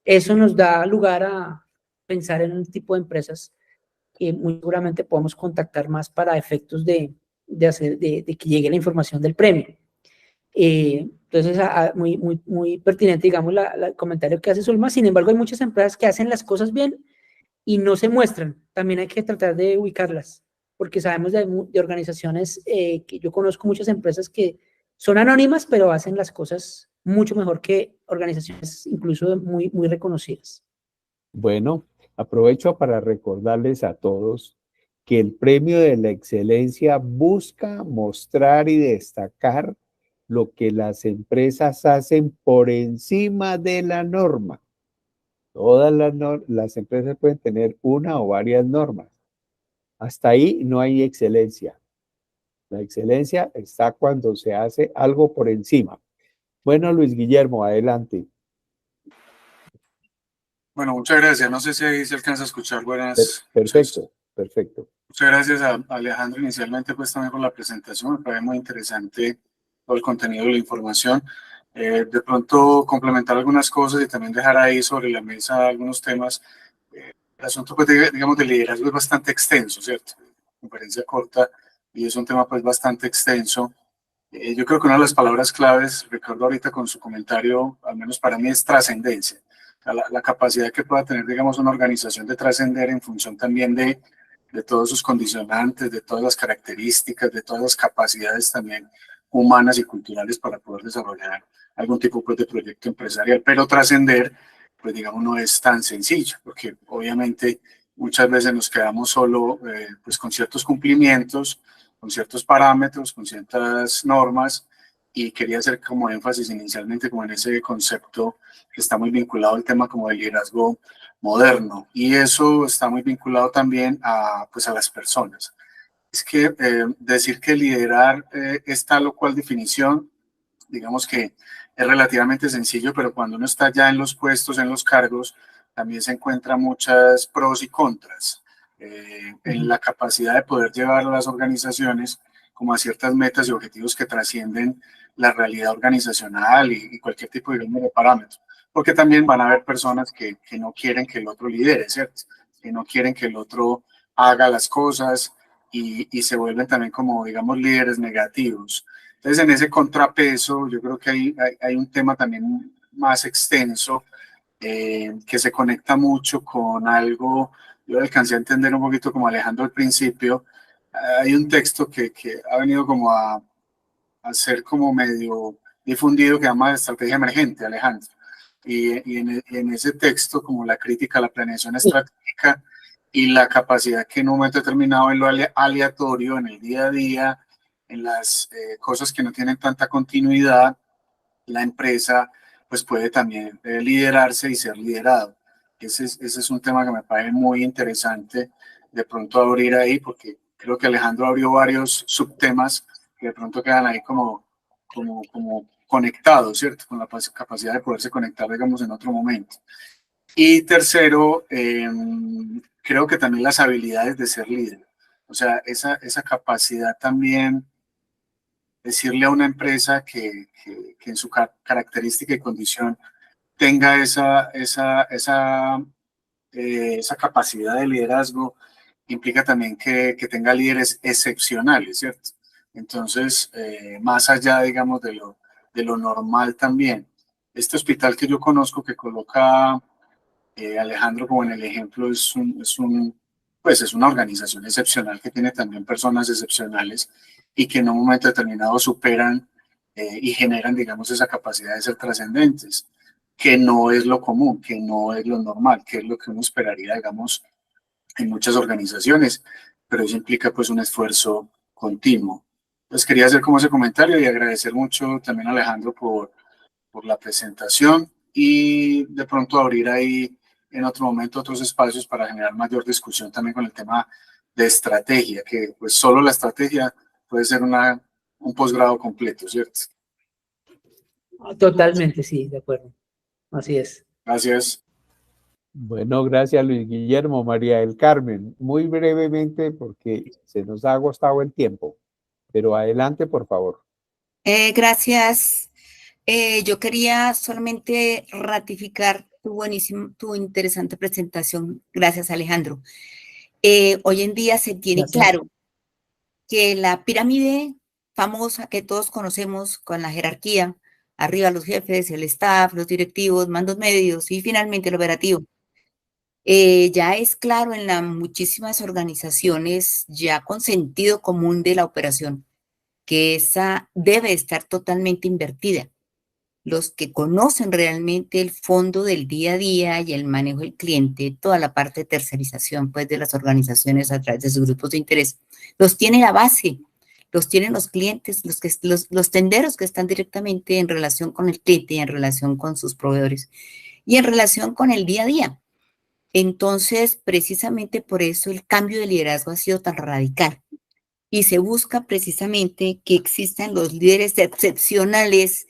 Eso nos da lugar a pensar en un tipo de empresas que muy seguramente podemos contactar más para efectos de que llegue la información del premio. Entonces, muy pertinente, digamos, el comentario que hace Zulma. Sin embargo, hay muchas empresas que hacen las cosas bien y no se muestran. También hay que tratar de ubicarlas, porque sabemos de organizaciones que yo conozco muchas empresas que son anónimas, pero hacen las cosas mucho mejor que organizaciones incluso muy reconocidas. Bueno, aprovecho para recordarles a todos que el premio de la excelencia busca mostrar y destacar lo que las empresas hacen por encima de la norma. Todas las empresas pueden tener una o varias normas. Hasta ahí no hay excelencia. La excelencia está cuando se hace algo por encima. Bueno, Luis Guillermo, adelante. Bueno, muchas gracias. No sé si ahí se alcanza a escuchar. Buenas. Perfecto, perfecto. Muchas gracias a Alejandro inicialmente pues también por la presentación. Me parece muy interesante todo el contenido de la información. De pronto complementar algunas cosas y también dejar ahí sobre la mesa algunos temas. El asunto pues digamos de liderazgo es bastante extenso, ¿cierto? Conferencia corta y es un tema pues bastante extenso. Yo creo que una de las palabras claves, Ricardo ahorita con su comentario, al menos para mí, es trascendencia. La capacidad que pueda tener, digamos, una organización de trascender en función también de todos sus condicionantes, de todas las características, de todas las capacidades también humanas y culturales para poder desarrollar algún tipo pues, de proyecto empresarial. Pero trascender, pues digamos, no es tan sencillo, porque obviamente muchas veces nos quedamos solo pues, con ciertos cumplimientos, con ciertos parámetros, con ciertas normas, y quería hacer como énfasis inicialmente como en ese concepto que está muy vinculado al tema como del liderazgo moderno, y eso está muy vinculado también a, pues a las personas. Es que decir que liderar es tal o cual definición, digamos que es relativamente sencillo, pero cuando uno está ya en los puestos, en los cargos, también se encuentra muchas pros y contras en la capacidad de poder llevar a las organizaciones como a ciertas metas y objetivos que trascienden la realidad organizacional y cualquier tipo de parámetros. Porque también van a haber personas que no quieren que el otro lidere, ¿cierto? Que no quieren que el otro haga las cosas y se vuelven también como, digamos, líderes negativos. Entonces, en ese contrapeso, yo creo que hay un tema también más extenso que se conecta mucho con algo, yo alcancé a entender un poquito como Alejandro al principio. Hay un texto que ha venido como a ser como medio difundido que se llama Estrategia Emergente, Alejandro. Y en ese texto, como la crítica a la planeación estratégica y la capacidad que en un momento determinado en lo aleatorio, en el día a día, en las cosas que no tienen tanta continuidad, la empresa pues puede también liderarse y ser liderado. Ese es un tema que me parece muy interesante de pronto abrir ahí, porque creo que Alejandro abrió varios subtemas que de pronto quedan ahí como conectados, ¿cierto? Con la capacidad de poderse conectar, digamos, en otro momento. Y tercero, creo que también las habilidades de ser líder. O sea, esa capacidad también, decirle a una empresa que en su característica y condición tenga esa capacidad de liderazgo, implica también que tenga líderes excepcionales, ¿cierto? Entonces, más allá, digamos, de lo normal también. Este hospital que yo conozco que coloca Alejandro como en el ejemplo es una organización excepcional que tiene también personas excepcionales y que en un momento determinado superan y generan, digamos, esa capacidad de ser trascendentes, que no es lo común, que no es lo normal, que es lo que uno esperaría, digamos, en muchas organizaciones, pero eso implica pues un esfuerzo continuo. Entonces quería hacer como ese comentario y agradecer mucho también a Alejandro por la presentación y de pronto abrir ahí en otro momento otros espacios para generar mayor discusión también con el tema de estrategia, que pues solo la estrategia puede ser un posgrado completo, ¿cierto? Totalmente, sí, de acuerdo. Así es. Gracias. Bueno, gracias Luis Guillermo. María del Carmen, muy brevemente porque se nos ha agotado el tiempo, pero adelante, por favor. Gracias. Yo quería solamente ratificar tu interesante presentación. Gracias, Alejandro. Hoy en día se tiene claro que la pirámide famosa que todos conocemos con la jerarquía, arriba los jefes, el staff, los directivos, mandos medios y finalmente el operativo, ya es claro en las muchísimas organizaciones ya con sentido común de la operación que esa debe estar totalmente invertida. Los que conocen realmente el fondo del día a día y el manejo del cliente, toda la parte de tercerización pues, de las organizaciones a través de sus grupos de interés, los tiene la base, los tienen los clientes, los tenderos que están directamente en relación con el cliente y en relación con sus proveedores y en relación con el día a día. Entonces, precisamente por eso el cambio de liderazgo ha sido tan radical y se busca precisamente que existan los líderes excepcionales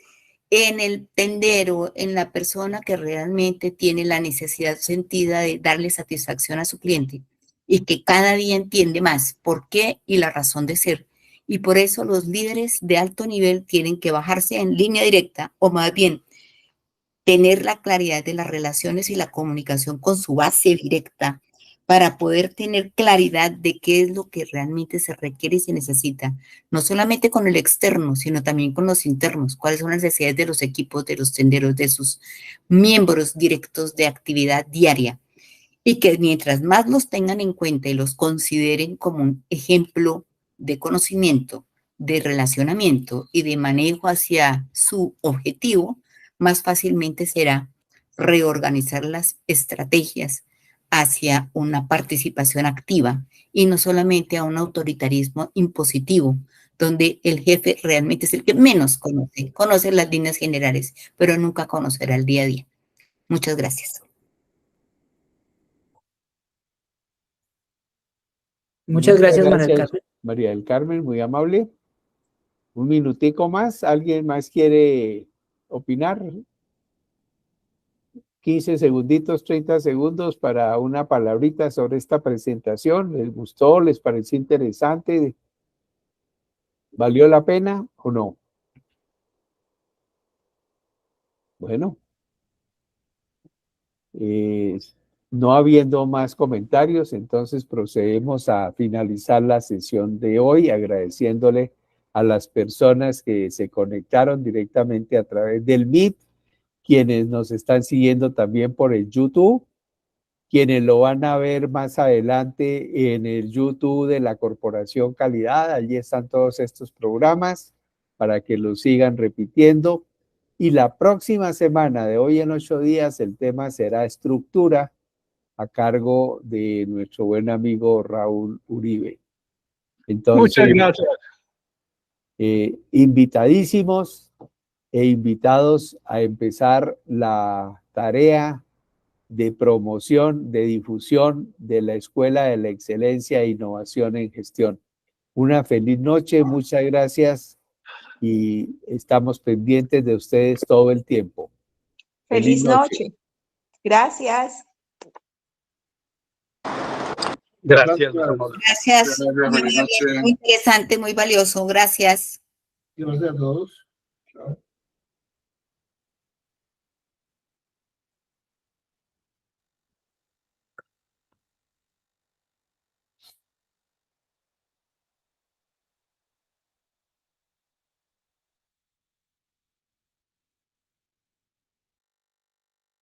en el tendero, en la persona que realmente tiene la necesidad sentida de darle satisfacción a su cliente y que cada día entiende más por qué y la razón de ser. Y por eso los líderes de alto nivel tienen que bajarse en línea directa o más bien tener la claridad de las relaciones y la comunicación con su base directa para poder tener claridad de qué es lo que realmente se requiere y se necesita, no solamente con el externo, sino también con los internos, cuáles son las necesidades de los equipos, de los tenderos, de sus miembros directos de actividad diaria, y que mientras más los tengan en cuenta y los consideren como un ejemplo de conocimiento, de relacionamiento y de manejo hacia su objetivo, más fácilmente será reorganizar las estrategias hacia una participación activa y no solamente a un autoritarismo impositivo, donde el jefe realmente es el que menos conoce las líneas generales, pero nunca conocerá el día a día. Muchas gracias. Muchas gracias, María del Carmen. María del Carmen, muy amable. Un minutico más. ¿Alguien más quiere opinar? 15 segunditos, 30 segundos para una palabrita sobre esta presentación. ¿Les gustó? ¿Les pareció interesante? ¿Valió la pena o no? Bueno. No habiendo más comentarios, entonces procedemos a finalizar la sesión de hoy, agradeciéndole a las personas que se conectaron directamente a través del Meet, quienes nos están siguiendo también por el YouTube, quienes lo van a ver más adelante en el YouTube de la Corporación Calidad. Allí están todos estos programas para que los sigan repitiendo. Y la próxima semana, de hoy en 8 días, el tema será estructura a cargo de nuestro buen amigo Raúl Uribe. Entonces, muchas gracias. Invitadísimos e invitados a empezar la tarea de promoción, de difusión de la Escuela de la Excelencia e Innovación en Gestión. Una feliz noche, muchas gracias y estamos pendientes de ustedes todo el tiempo. Feliz noche. Gracias. Gracias. Gracias. Muy interesante, muy valioso. Gracias. Gracias a todos. Chao.